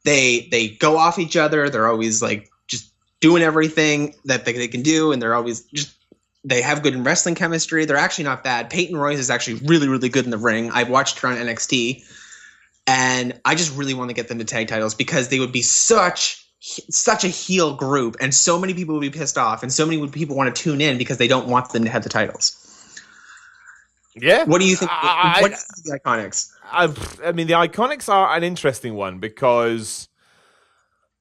They go off each other. They're always like just doing everything that they can do, and they're always just they have good in wrestling chemistry. They're actually not bad. Peyton Royce is actually really, really good in the ring. I've watched her on NXT, and I just really want to get them to tag titles, because they would be such a heel group, and so many people would be pissed off, and so many people want to tune in because they don't want them to have the titles. Yeah. What do you think? What do you think of the Iconics? I mean, the Iconics are an interesting one, because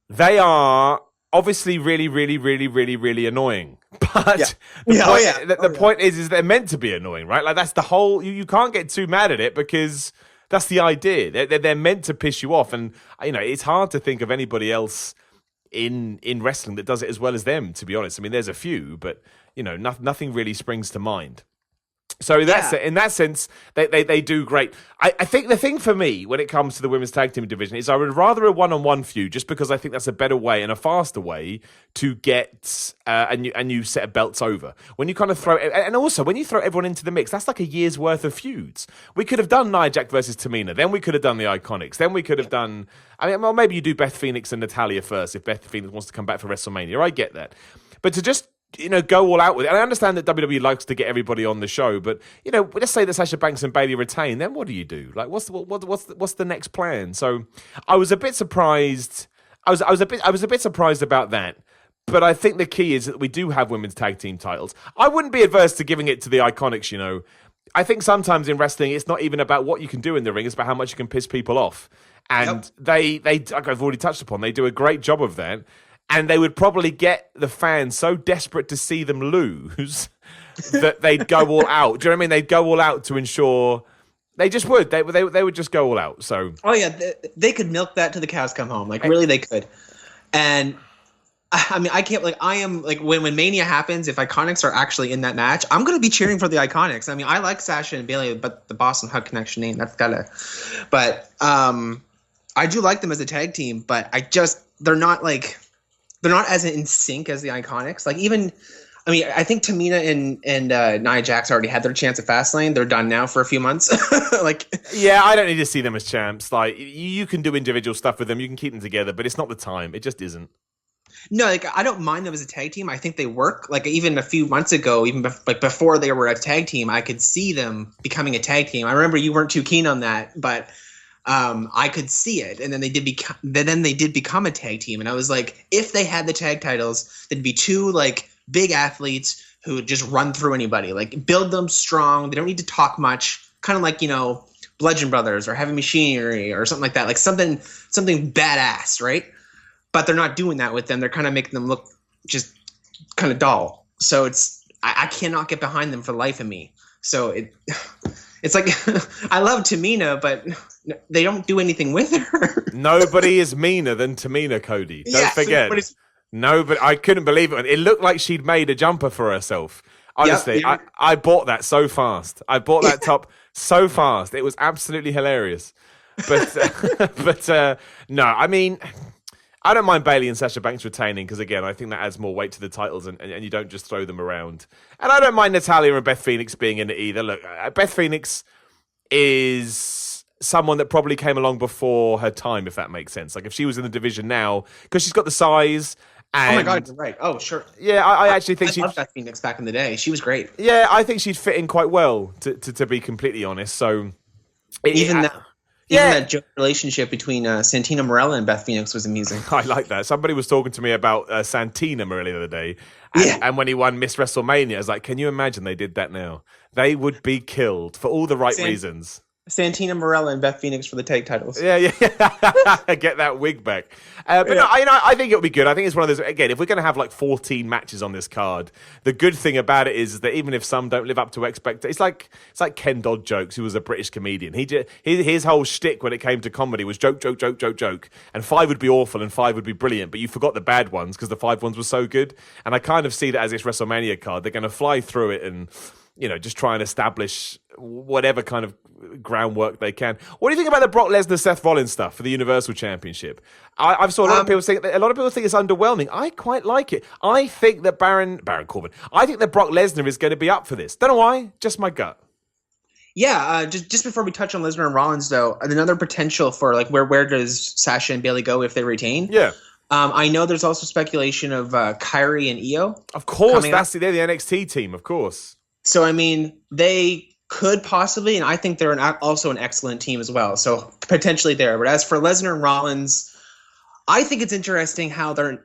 they are obviously really, really, really, really, really annoying. But the point is they're meant to be annoying, right? Like, that's the whole. You can't get too mad at it, because that's the idea. They're meant to piss you off, and it's hard to think of anybody else in wrestling that does it as well as them. To be honest, I mean, there's a few, but nothing really springs to mind. So in that sense, they do great. I think the thing for me when it comes to the women's tag team division is I would rather a 1-on-1 feud, just because I think that's a better way and a faster way to get a new set of belts over. When you kind of throw, and also when you throw everyone into the mix, that's like a year's worth of feuds. We could have done Nia Jax versus Tamina, then we could have done the Iconics, then we could have done. Well, maybe you do Beth Phoenix and Natalya first if Beth Phoenix wants to come back for WrestleMania. I get that, but to just go all out with it. And I understand that WWE likes to get everybody on the show, but let's say that Sasha Banks and Bayley retain, then what do you do? Like, what's the next plan? So I was a bit surprised. I was a bit surprised about that. But I think the key is that we do have women's tag team titles. I wouldn't be adverse to giving it to the Iconics. I think sometimes in wrestling, it's not even about what you can do in the ring; it's about how much you can piss people off. And they, like I've already touched upon, they do a great job of that. And they would probably get the fans so desperate to see them lose that they'd go all out. Do you know what I mean? They'd go all out to ensure they just would. They would just go all out. So they could milk that to the cows come home. Like, really, they could. And I mean, I can't I am when Mania happens, if Iconics are actually in that match, I'm gonna be cheering for the Iconics. I mean, I like Sasha and Bayley, but the Boston Hug Connection name, that's gotta. But I do like them as a tag team, but they're not as in sync as the Iconics. I think Tamina and Nia Jax already had their chance at Fastlane. They're done now for a few months. Yeah, I don't need to see them as champs. Like, you can do individual stuff with them. You can keep them together, but it's not the time. It just isn't. No, I don't mind them as a tag team. I think they work. Even a few months ago, even before they were a tag team, I could see them becoming a tag team. I remember you weren't too keen on that, but I could see it, and then they did become a tag team, and I was like, if they had the tag titles, there'd be two big athletes who would just run through anybody, build them strong. They don't need to talk much, kind of like Bludgeon Brothers or Heavy Machinery or something like that, something badass, right? but they're not doing that with them. They're kind of making them look just kind of dull. So I cannot get behind them for the life of me. So it's like I love Tamina, but they don't do anything with her. Nobody is meaner than Tamina, Cody. Don't forget. No, but I couldn't believe it. It looked like she'd made a jumper for herself. Honestly, Yep. I bought that so fast. I bought that top so fast. It was absolutely hilarious. But no, I mean, I don't mind Bayley and Sasha Banks retaining because, again, I think that adds more weight to the titles and you don't just throw them around. And I don't mind Natalya and Beth Phoenix being in it either. Look, Beth Phoenix is someone that probably came along before her time, if that makes sense. Like, if she was in the division now, because she's got the size. And, oh my God, you're right. Oh, sure. Yeah, I actually think she loved Beth Phoenix back in the day. She was great. Yeah, I think she'd fit in quite well, to be completely honest. So even that joke relationship between Santina Morella and Beth Phoenix was amusing. I like that. Somebody was talking to me about Santina Morella the other day, and when he won Miss WrestleMania, I was like, can you imagine they did that now? They would be killed for all the right reasons. Santina Morella and Beth Phoenix for the tag titles. Yeah. Get that wig back. But no, I think it'll be good. I think it's one of those, again, if we're going to have like 14 matches on this card, the good thing about it is that even if some don't live up to expectations, it's like Ken Dodd Jokes, who was a British comedian. His whole shtick when it came to comedy was joke. And 5 would be awful and 5 would be brilliant, but you forgot the bad ones because the 5 ones were so good. And I kind of see that as this WrestleMania card. They're going to fly through it and, just try and establish whatever kind of groundwork they can. What do you think about the Brock Lesnar Seth Rollins stuff for the Universal Championship? I've saw a lot of people think it's underwhelming. I quite like it. I think that Baron Corbin. I think that Brock Lesnar is going to be up for this. Don't know why. Just my gut. Yeah, just before we touch on Lesnar and Rollins, though, another potential for like where does Sasha and Bayley go if they retain? Yeah. I know there's also speculation of Kyrie and Io. Of course, they're the NXT team, of course. So, I mean, they could possibly, and I think they're also an excellent team as well. So, potentially there. But as for Lesnar and Rollins, I think it's interesting how they're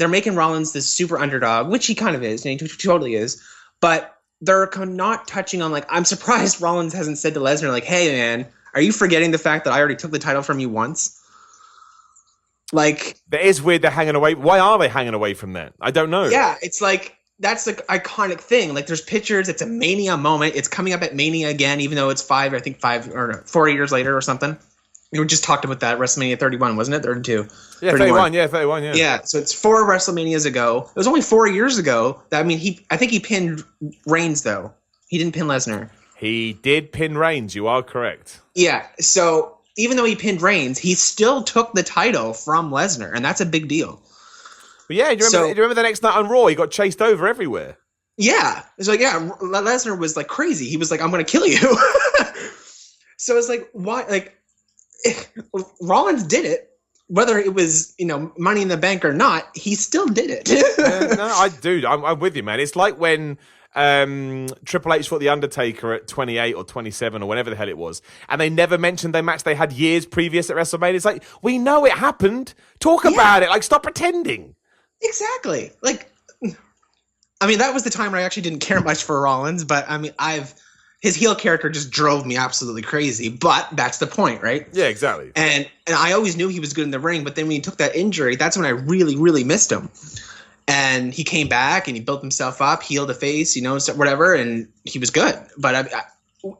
making Rollins this super underdog, which he kind of is, and he totally is. But they're not touching on, like, I'm surprised Rollins hasn't said to Lesnar, like, hey, man, are you forgetting the fact that I already took the title from you once? Like, that is weird they're hanging away. Why are they hanging away from that? I don't know. Yeah, it's like, that's the iconic thing. Like, there's pictures. It's a Mania moment. It's coming up at Mania again, even though it's 5 or 4 years later or something. We just talked about that. WrestleMania 31, wasn't it? 32. Yeah, 31. Yeah, 31. Yeah. Yeah. So it's 4 WrestleManias ago. It was only 4 years ago. I think he pinned Reigns though. He didn't pin Lesnar. He did pin Reigns. You are correct. Yeah. So even though he pinned Reigns, he still took the title from Lesnar, and that's a big deal. But yeah, do you remember the next night on Raw? He got chased over everywhere. Yeah. It's like, Lesnar was like crazy. He was like, I'm going to kill you. So it's like, why? Like, Rollins did it. Whether it was, Money in the Bank or not, he still did it. I'm with you, man. It's like when Triple H fought The Undertaker at 28 or 27 or whenever the hell it was, and they never mentioned their match they had years previous at WrestleMania. It's like, we know it happened. Talk about it. Like, stop pretending. Exactly. Like, that was the time where I actually didn't care much for Rollins, but his heel character just drove me absolutely crazy. But that's the point, right? Yeah, exactly. And I always knew he was good in the ring, but then when he took that injury, that's when I really, really missed him. And he came back and he built himself up, healed the face, whatever, and he was good. But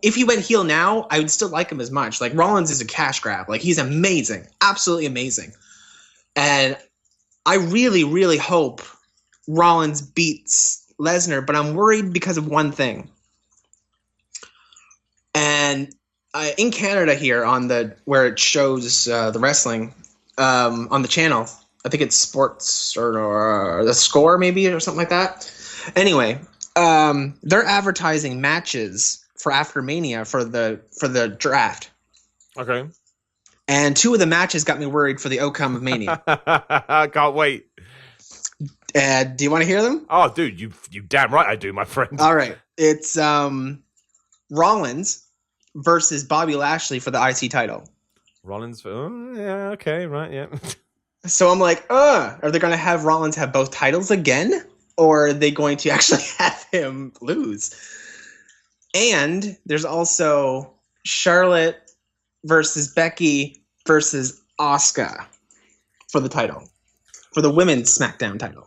if he went heel now, I would still like him as much. Like, Rollins is a cash grab. Like, he's amazing, absolutely amazing. And I really, really hope Rollins beats Lesnar, but I'm worried because of one thing. And in Canada here, where it shows the wrestling on the channel, I think it's Sports or The Score maybe or something like that. Anyway, they're advertising matches for after Mania for the draft. Okay. And 2 of the matches got me worried for the outcome of Mania. I can't wait. Do you want to hear them? Oh, dude, you damn right I do, my friend. All right. It's Rollins versus Bobby Lashley for the IC title. Rollins, yeah, okay, right, yeah. So I'm like, are they going to have Rollins have both titles again? Or are they going to actually have him lose? And there's also Charlotte versus Becky versus Asuka for the title. for the women's SmackDown title.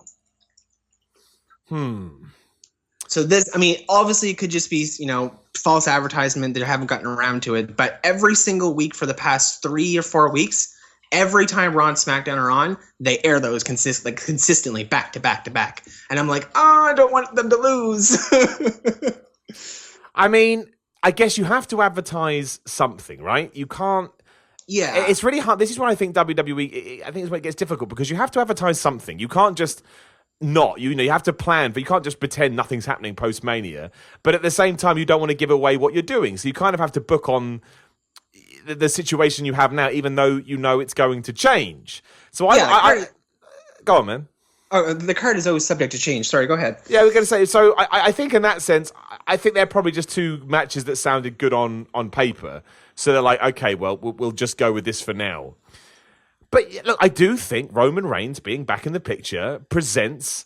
So this, I mean, obviously it could just be, false advertisement that I haven't gotten around to it. But every single week for the past 3 or 4 weeks, every time Raw and SmackDown are on, they air those consistently back to back to back. And I'm like, I don't want them to lose. I mean, I guess you have to advertise something, right? You can't. Yeah. It's really hard. This is why I think WWE, I think it's where it gets difficult, because you have to advertise something. You can't just not. You have to plan, but you can't just pretend nothing's happening post-Mania. But at the same time, you don't want to give away what you're doing. So you kind of have to book on the situation you have now, even though you know it's going to change. So I go on, man. Oh, the card is always subject to change. Sorry, go ahead. Yeah, I was going to say, so I think in that sense, I think they're probably just two matches that sounded good on paper. So they're like, okay, well, we'll just go with this for now. But look, I do think Roman Reigns being back in the picture presents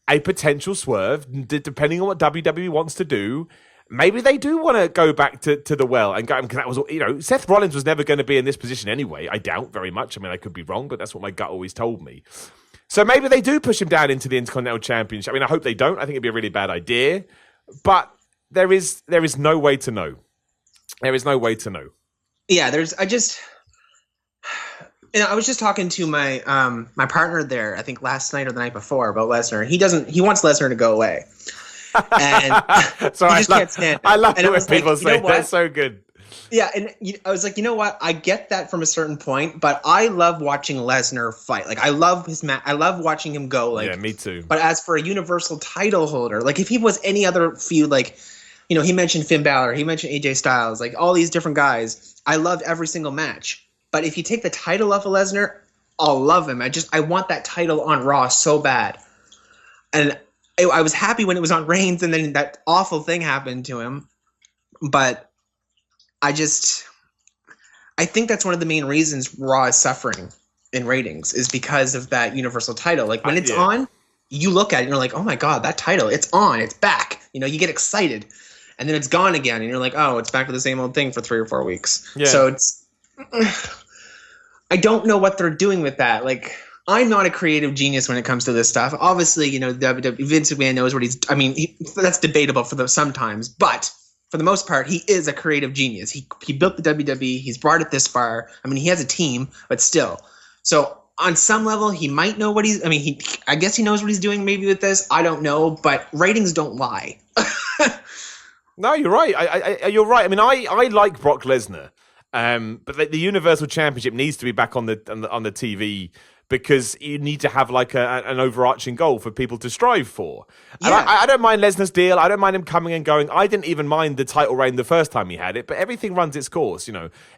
a potential swerve, depending on what WWE wants to do. Maybe they do want to go back to the well and go, because that was, Seth Rollins was never going to be in this position anyway. I doubt very much. I mean, I could be wrong, but that's what my gut always told me. So maybe they do push him down into the Intercontinental Championship. I mean, I hope they don't. I think it'd be a really bad idea. But there is no way to know. There is no way to know. Yeah, I was just talking to my my partner there, I think last night or the night before, about Lesnar. He wants Lesnar to go away. And so he just can't stand it. I love it when like, people say that's so good. Yeah, and I was like, you know what? I get that from a certain point, but I love watching Lesnar fight. Like, I love his match. I love watching him go. Like, yeah, me too. But as for a Universal title holder, like if he was any other feud, like, he mentioned Finn Balor, he mentioned AJ Styles, like all these different guys. I loved every single match. But if you take the title off of Lesnar, I'll love him. I want that title on Raw so bad. And I was happy when it was on Reigns, and then that awful thing happened to him. But I think that's one of the main reasons Raw is suffering in ratings, is because of that Universal title. Like when it's on, you look at it and you're like, oh my God, that title, it's on, it's back. You get excited. And then it's gone again, and you're like, oh, it's back to the same old thing for 3 or 4 weeks. Yeah. So I don't know what they're doing with that. Like, I'm not a creative genius when it comes to this stuff. Obviously, Vince McMahon knows what he's. I mean, that's debatable sometimes, but for the most part, he is a creative genius. He built the WWE. He's brought it this far. I mean, he has a team, but still. So on some level, he might know what he's. I mean, I guess he knows what he's doing. Maybe with this, I don't know. But ratings don't lie. No, you're right. You're right. I mean, I like Brock Lesnar. But the Universal Championship needs to be back on the TV, because you need to have like an overarching goal for people to strive for. And I don't mind Lesnar's deal. I don't mind him coming and going. I didn't even mind the title reign the first time he had it, but everything runs its course.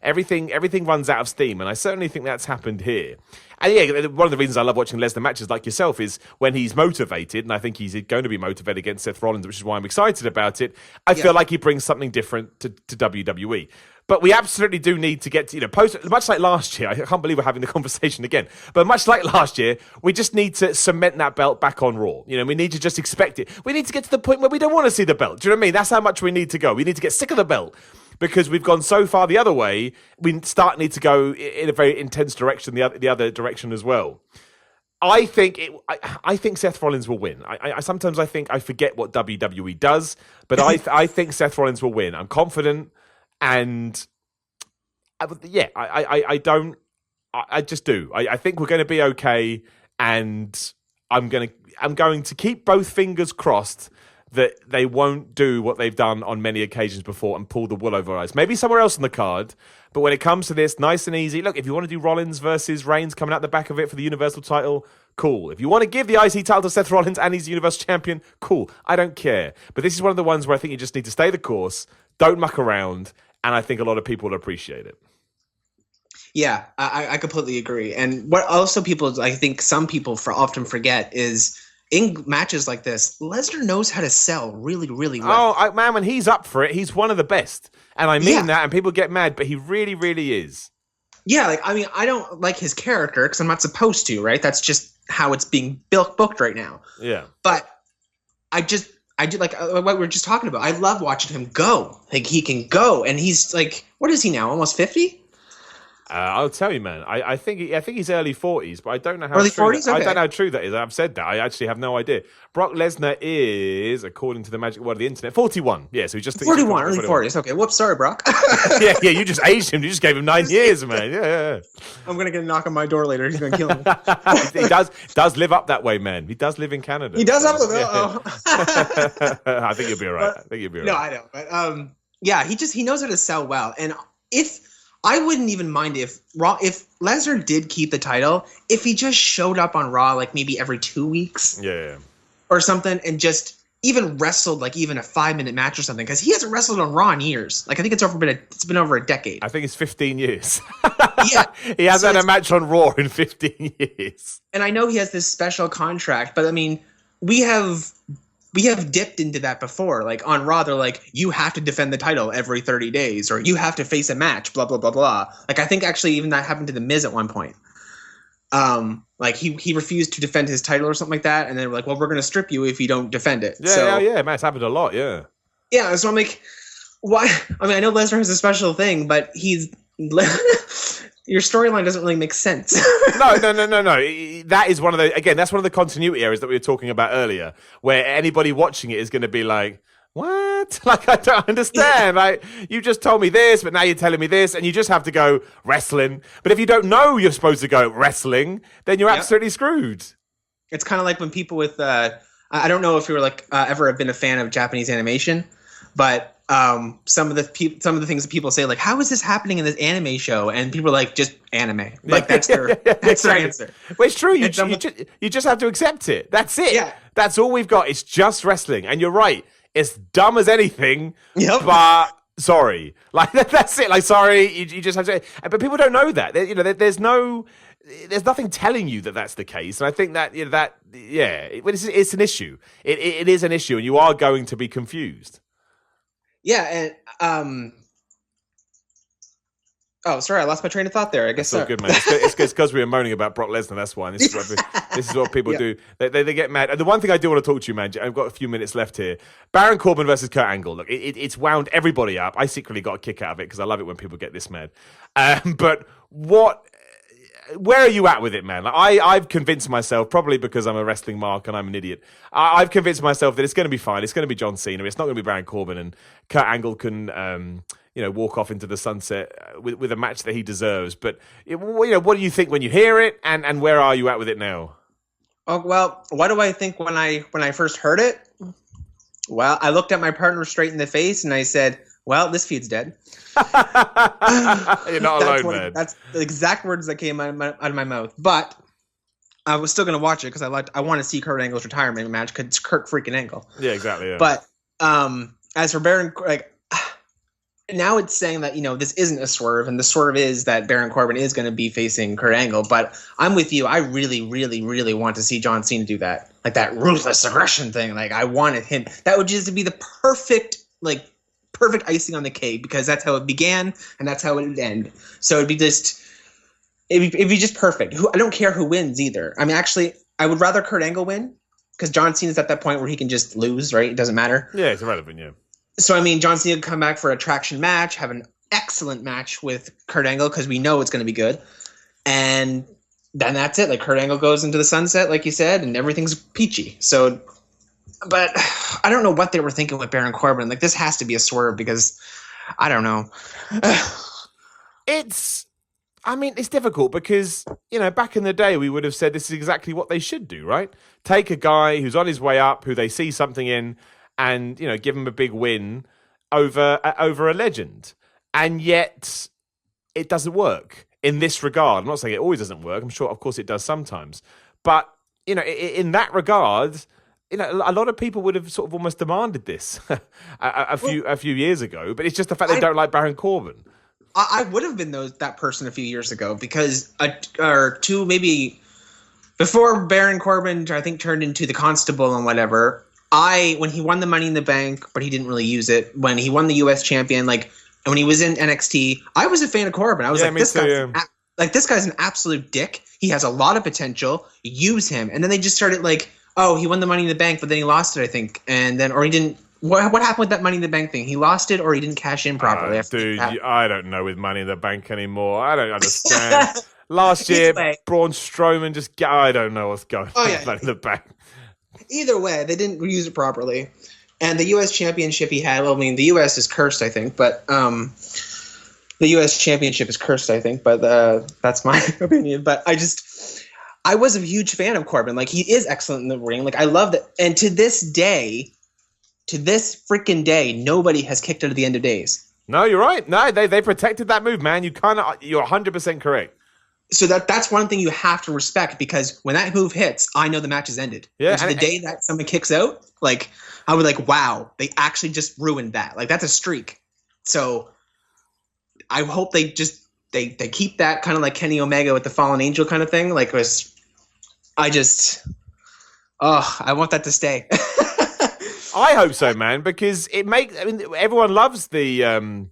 Everything runs out of steam, and I certainly think that's happened here. And yeah, one of the reasons I love watching Lesnar matches like yourself is when he's motivated, and I think he's going to be motivated against Seth Rollins, which is why I'm excited about it. I feel like he brings something different to WWE. But we absolutely do need to get to, much like last year, I can't believe we're having the conversation again, but much like last year, we just need to cement that belt back on Raw. We need to just expect it. We need to get to the point where we don't want to see the belt. Do you know what I mean? That's how much we need to go. We need to get sick of the belt, because we've gone so far the other way. We need to go in a very intense direction, the other direction as well. I think Seth Rollins will win. Sometimes I think I forget what WWE does, but I think Seth Rollins will win. I'm confident. And I just do. I think we're going to be okay, and I'm going to keep both fingers crossed that they won't do what they've done on many occasions before and pull the wool over our eyes. Maybe somewhere else on the card, but when it comes to this, nice and easy. Look, if you want to do Rollins versus Reigns coming out the back of it for the Universal title, cool. If you want to give the IC title to Seth Rollins and he's the Universal Champion, cool. I don't care. But this is one of the ones where I think you just need to stay the course, don't muck around, and I think a lot of people will appreciate it. Yeah, I completely agree. And what also I think some people often forget is in matches like this, Lesnar knows how to sell really, really well. Oh, man, when he's up for it, he's one of the best. And I mean that, and people get mad, but he really, really is. Yeah, I don't like his character because I'm not supposed to, right? That's just how it's being booked right now. Yeah. But I do like what we were just talking about. I love watching him go. Like, he can go, and he's like, what is he now? Almost 50? I'll tell you, man. I think he's early 40s, but I don't know how early true 40s. I Okay. don't know how true that is. I've said that. I actually have no idea. Brock Lesnar is, according to the magic word of the internet, 41. Yeah, so he just 41, early 40s. Okay, whoops, sorry, Brock. yeah. You just aged him. You just gave him 9 years, man. Yeah. I'm gonna get a knock on my door later. He's gonna kill me. He does live up that way, man. He does live in Canada. He does have I think you'll be all right. No, I know, but yeah, he knows how to sell well, and if I wouldn't even mind if Lesnar did keep the title, if he just showed up on Raw like maybe every 2 weeks, or something, and just even wrestled like even a 5-minute match or something, because he hasn't wrestled on Raw in years. Like I think it's been over a decade. I think it's 15 years. Yeah, he hasn't had a match on Raw in 15 years. And I know he has this special contract, but I mean, we have dipped into that before. Like on Raw, they're like, you have to defend the title every 30 days, or you have to face a match, blah, blah, blah, blah. Like I think actually even that happened to The Miz at one point. Like he refused to defend his title or something like that, and then we're like, well, we're going to strip you if you don't defend it. Yeah, man, it's happened a lot, yeah. Yeah, so I'm like, why? I mean, I know Lesnar has a special thing, but your storyline doesn't really make sense. No. That is one of the, that's one of the continuity areas that we were talking about earlier, where anybody watching it is going to be like, what? Like, I don't understand. Like, you just told me this, but now you're telling me this, and you just have to go wrestling. But if you don't know you're supposed to go wrestling, then you're absolutely screwed. It's kind of like when people with, I don't know if you were like ever have been a fan of Japanese animation, but some of the things that people say, like, how is this happening in this anime show? And people are like, just anime. Like that's their answer. Well, it's true. You just have to accept it. That's it. Yeah. That's all we've got. It's just wrestling. And you're right. It's dumb as anything. Yep. But sorry. Like that's it. Like, sorry. You just have to. But people don't know that. There's nothing telling you that that's the case. And I think that it's an issue. It is an issue, and you are going to be confused. Yeah, and oh, sorry, I lost my train of thought there. I guess so. Good, man. It's because we were moaning about Brock Lesnar. That's why. And this is what people do. They get mad. And the one thing I do want to talk to you, man. I've got a few minutes left here. Baron Corbin versus Kurt Angle. Look, it's wound everybody up. I secretly got a kick out of it because I love it when people get this mad. But where are you at with it, man? Like, I've convinced myself, probably because I'm a wrestling mark and I'm an idiot, I've convinced myself that it's going to be fine. It's going to be John Cena. It's not going to be Baron Corbin, and Kurt Angle can, walk off into the sunset with a match that he deserves. But what do you think when you hear it, and where are you at with it now? Oh well, what do I think when I first heard it? Well, I looked at my partner straight in the face and I said, well, this feud's dead. You're not alone, man. That's the exact words that came out of my mouth. But I was still going to watch it because I want to see Kurt Angle's retirement match because it's Kurt freaking Angle. Yeah, exactly. Yeah. But as for Baron, like now it's saying that this isn't a swerve, and the swerve is that Baron Corbin is going to be facing Kurt Angle. But I'm with you. I really, really, really want to see John Cena do that, like that ruthless aggression thing. Like I wanted him. That would just be the perfect icing on the cake, because that's how it began and that's how it would end. So it'd be just perfect. I don't care who wins either. I mean, actually, I would rather Kurt Angle win, because John Cena's at that point where he can just lose, right? It doesn't matter. Yeah, it's irrelevant, yeah. So, I mean, John Cena could come back for a traction match, have an excellent match with Kurt Angle, because we know it's going to be good. And then that's it. Like, Kurt Angle goes into the sunset, like you said, and everything's peachy. So, but I don't know what they were thinking with Baron Corbin. Like, this has to be a swerve, because I don't know. It's difficult because, back in the day, we would have said this is exactly what they should do, right? Take a guy who's on his way up, who they see something in, and, give him a big win over a legend. And yet, it doesn't work in this regard. I'm not saying it always doesn't work. I'm sure, of course, it does sometimes. But, in that regard, a lot of people would have sort of almost demanded this a few years ago. But it's just the fact they don't like Baron Corbin. I would have been that person a few years ago, because or two, maybe before Baron Corbin, I think, turned into the Constable and whatever. When he won the Money in the Bank, but he didn't really use it. When he won the U.S. champion, and when he was in NXT, I was a fan of Corbin. I was this guy's an absolute dick. He has a lot of potential. Use him. And then they just started he won the Money in the Bank, but then he lost it, I think. And then, or he didn't, What happened with that Money in the Bank thing? He lost it, or he didn't cash in properly? Dude, I don't know with Money in the Bank anymore. I don't understand. Last year, Braun Strowman I don't know what's going on with Money in the Bank. Either way, they didn't use it properly. And the U.S. Championship he had, well, I mean, the U.S. is cursed, I think, but the U.S. Championship is cursed, I think, but that's my opinion. But I was a huge fan of Corbin. Like, he is excellent in the ring. Like, I love that. And to this freaking day, nobody has kicked out of the end of days. No, you're right. No, they protected that move, man. You're 100% correct. So that's one thing you have to respect, because when that move hits, I know the match is ended. Yeah. And the day that someone kicks out, like, I would like, wow, they actually just ruined that. Like, that's a streak. So I hope they keep that, kind of like Kenny Omega with the Fallen Angel kind of thing. Like, I want that to stay. I hope so, man, because everyone loves the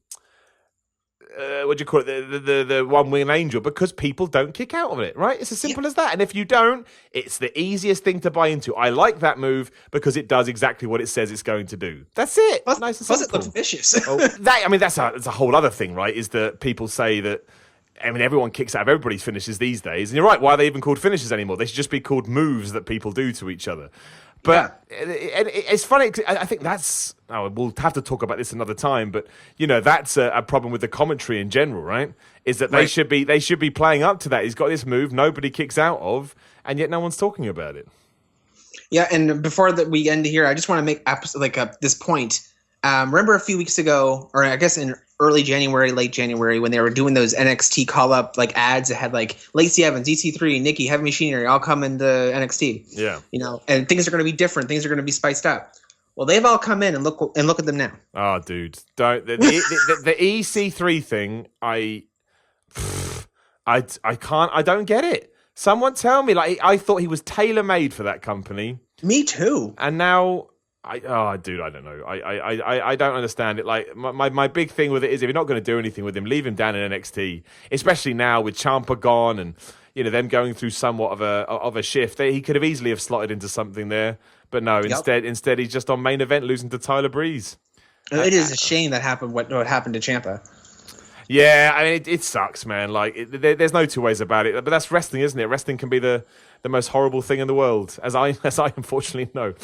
what do you call it, the one-winged angel, because people don't kick out of it, right? It's as simple as that. And if you don't, it's the easiest thing to buy into. I like that move because it does exactly what it says it's going to do. That's it. Nice and simple. Plus it looks vicious. That's a whole other thing, right? Is that people say that, everyone kicks out of everybody's finishes these days. And you're right, why are they even called finishes anymore? They should just be called moves that people do to each other. But it's funny. I think we'll have to talk about this another time. But that's a problem with the commentary in general, right? Is that they should be playing up to that. He's got this move nobody kicks out of, and yet no one's talking about it. Yeah, and before we end here, I just want to make this point. Remember a few weeks ago, or I guess in early January, late January, when they were doing those NXT call-up ads that had Lacey Evans, EC3, Nikki, Heavy Machinery all come into NXT. Yeah. And things are going to be different. Things are going to be spiced up. Well, they've all come in and look at them now. Oh, dude, don't the EC3 thing. I can't. I don't get it. Someone tell me. I thought he was tailor-made for that company. Me too. And now. Dude, I don't know. I don't understand it. Like, my big thing with it is, if you're not going to do anything with him, leave him down in NXT. Especially now with Ciampa gone and them going through somewhat of a shift. He could have easily slotted into something there, but no. Instead, he's just on main event losing to Tyler Breeze. It is a shame that happened. What happened to Ciampa? Yeah, I mean, it sucks, man. There's no two ways about it. But that's wrestling, isn't it? Wrestling can be the most horrible thing in the world, as I unfortunately know.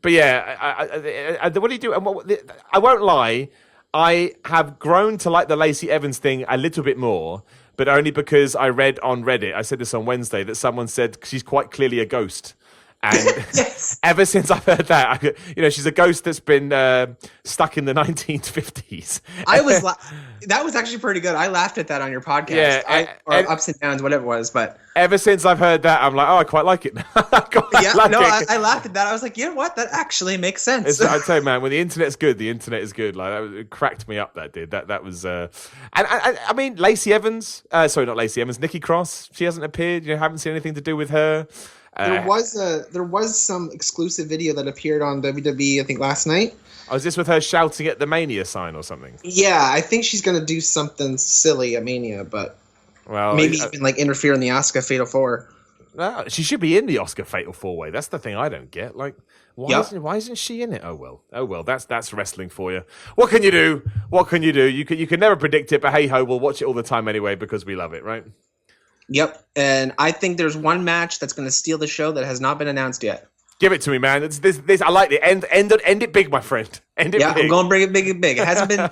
But yeah, what do you do? I won't lie, I have grown to like the Lacey Evans thing a little bit more, but only because I read on Reddit, I said this on Wednesday, that someone said she's quite clearly a ghost. And yes. Ever since I've heard that, she's a ghost that's been stuck in the 1950s. That was actually pretty good. I laughed at that on your podcast. Or Ups and Downs, whatever it was. But ever since I've heard that, I'm like, I quite like it. I laughed at that. I was like, you know what? That actually makes sense. I'd say, man, when the internet's good, the internet is good. It cracked me up. That did. That was. And I mean, Lacey Evans. Sorry, not Lacey Evans. Nikki Cross. She hasn't appeared. Haven't seen anything to do with her. There was some exclusive video that appeared on WWE, I think, last night. Oh, is this with her shouting at the Mania sign or something? Yeah, I think she's going to do something silly at Mania, but maybe even interfere in the Asuka Fatal 4. No, she should be in the Asuka Fatal 4-way. That's the thing I don't get. Why isn't she in it? Oh well. That's wrestling for you. What can you do? You can never predict it, but hey ho, we'll watch it all the time anyway because we love it, right? Yep, and I think there's one match that's going to steal the show that has not been announced yet. Give it to me, man. This I like it. End it big, my friend. End it big. I'm going to bring it big and big. It hasn't been.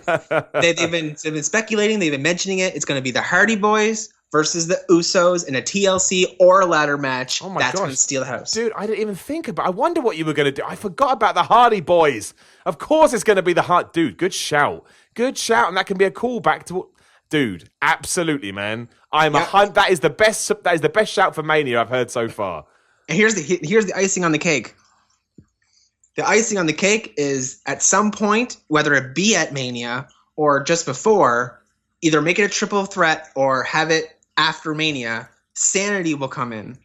they've been speculating. They've been mentioning it. It's going to be the Hardy Boys versus the Usos in a TLC or a ladder match. Oh my gosh, going to steal the house, dude. I didn't even think about. I wonder what you were going to do. I forgot about the Hardy Boys. Of course, it's going to be the Hard. Dude, good shout, and that can be a callback to. Dude, absolutely, man. That is the best. That is the best shout for Mania I've heard so far. And here's the icing on the cake. The icing on the cake is at some point, whether it be at Mania or just before, either make it a triple threat or have it after Mania. Sanity will come in.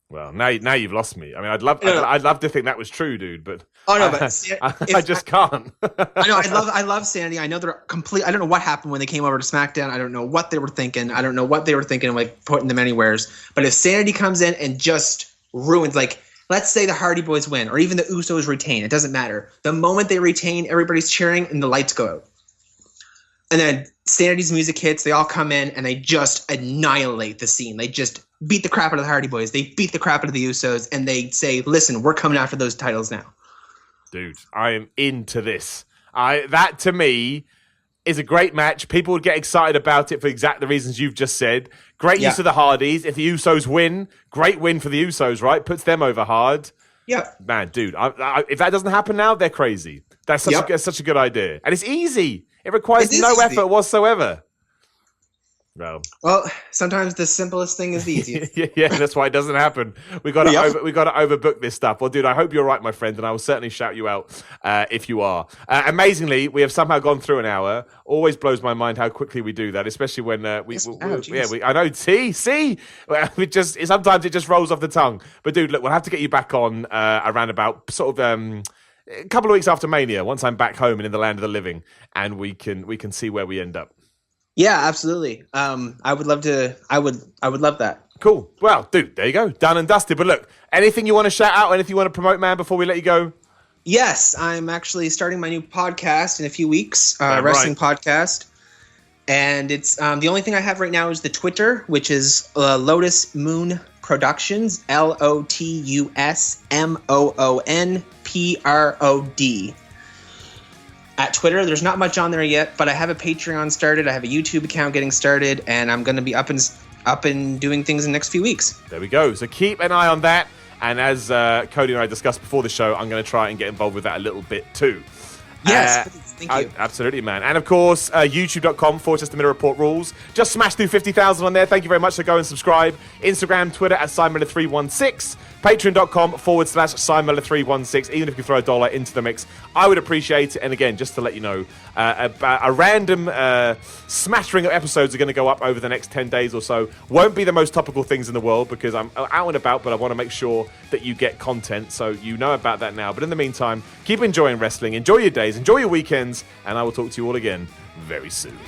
Well, now you've lost me. I mean, I'd love to think that was true, dude, but I just can't. I love Sanity. I know they're complete. I don't know what happened when they came over to SmackDown. I don't know what they were thinking. I don't know what they were thinking of putting them anywheres. But if Sanity comes in and just ruins, like let's say the Hardy Boys win, or even the Usos retain. It doesn't matter. The moment they retain, everybody's cheering and the lights go out. And then Sanity's music hits. They all come in and they just annihilate the scene. They just beat the crap out of the Hardy Boys. They beat the crap out of the Usos, and they say, listen, we're coming after those titles now. Dude, I am into this. That, to me, is a great match. People would get excited about it for exactly the reasons you've just said. Great use of the Hardys. If the Usos win, great win for the Usos, right? Puts them over hard. Yeah. Man, dude, if that doesn't happen now, they're crazy. That's such a good idea. And it's easy. It requires no effort whatsoever. Well, sometimes the simplest thing is the easiest. yeah, that's why it doesn't happen. We got to overbook this stuff. Well, dude, I hope you're right, my friend, and I will certainly shout you out if you are. Amazingly, we have somehow gone through an hour. Always blows my mind how quickly we do that, especially when I know. See, sometimes it just rolls off the tongue. But dude, look, we'll have to get you back on around about sort of. A couple of weeks after Mania, once I'm back home and in the land of the living, and we can see where we end up. Yeah, absolutely. I would love to. I would love that. Cool. Well, dude, there you go, done and dusted. But look, anything you want to shout out, anything you want to promote, man, before we let you go? Yes, I'm actually starting my new podcast in a few weeks, wrestling podcast, and it's the only thing I have right now is the Twitter, which is Lotus Moon Productions, LOTUSMOONPROD. At Twitter, there's not much on there yet, but I have a Patreon started, I have a YouTube account getting started, and I'm going to be up and doing things in the next few weeks. There we go. So keep an eye on that, and as Cody and I discussed before the show, I'm going to try and get involved with that a little bit too. Yes, please. Thank you. Absolutely, man. And of course, youtube.com/The Minute Report rules. Just smash through 50,000 on there. Thank you very much. So go and subscribe. Instagram, Twitter @SimonMiller316. Patreon.com/SimonMiller316. Even if you throw $1 into the mix, I would appreciate it. And again, just to let you know, a random smattering of episodes are going to go up over the next 10 days or so. Won't be the most topical things in the world because I'm out and about, but I want to make sure that you get content. So you know about that now. But in the meantime, keep enjoying wrestling. Enjoy your days. Enjoy your weekends. And I will talk to you all again very soon.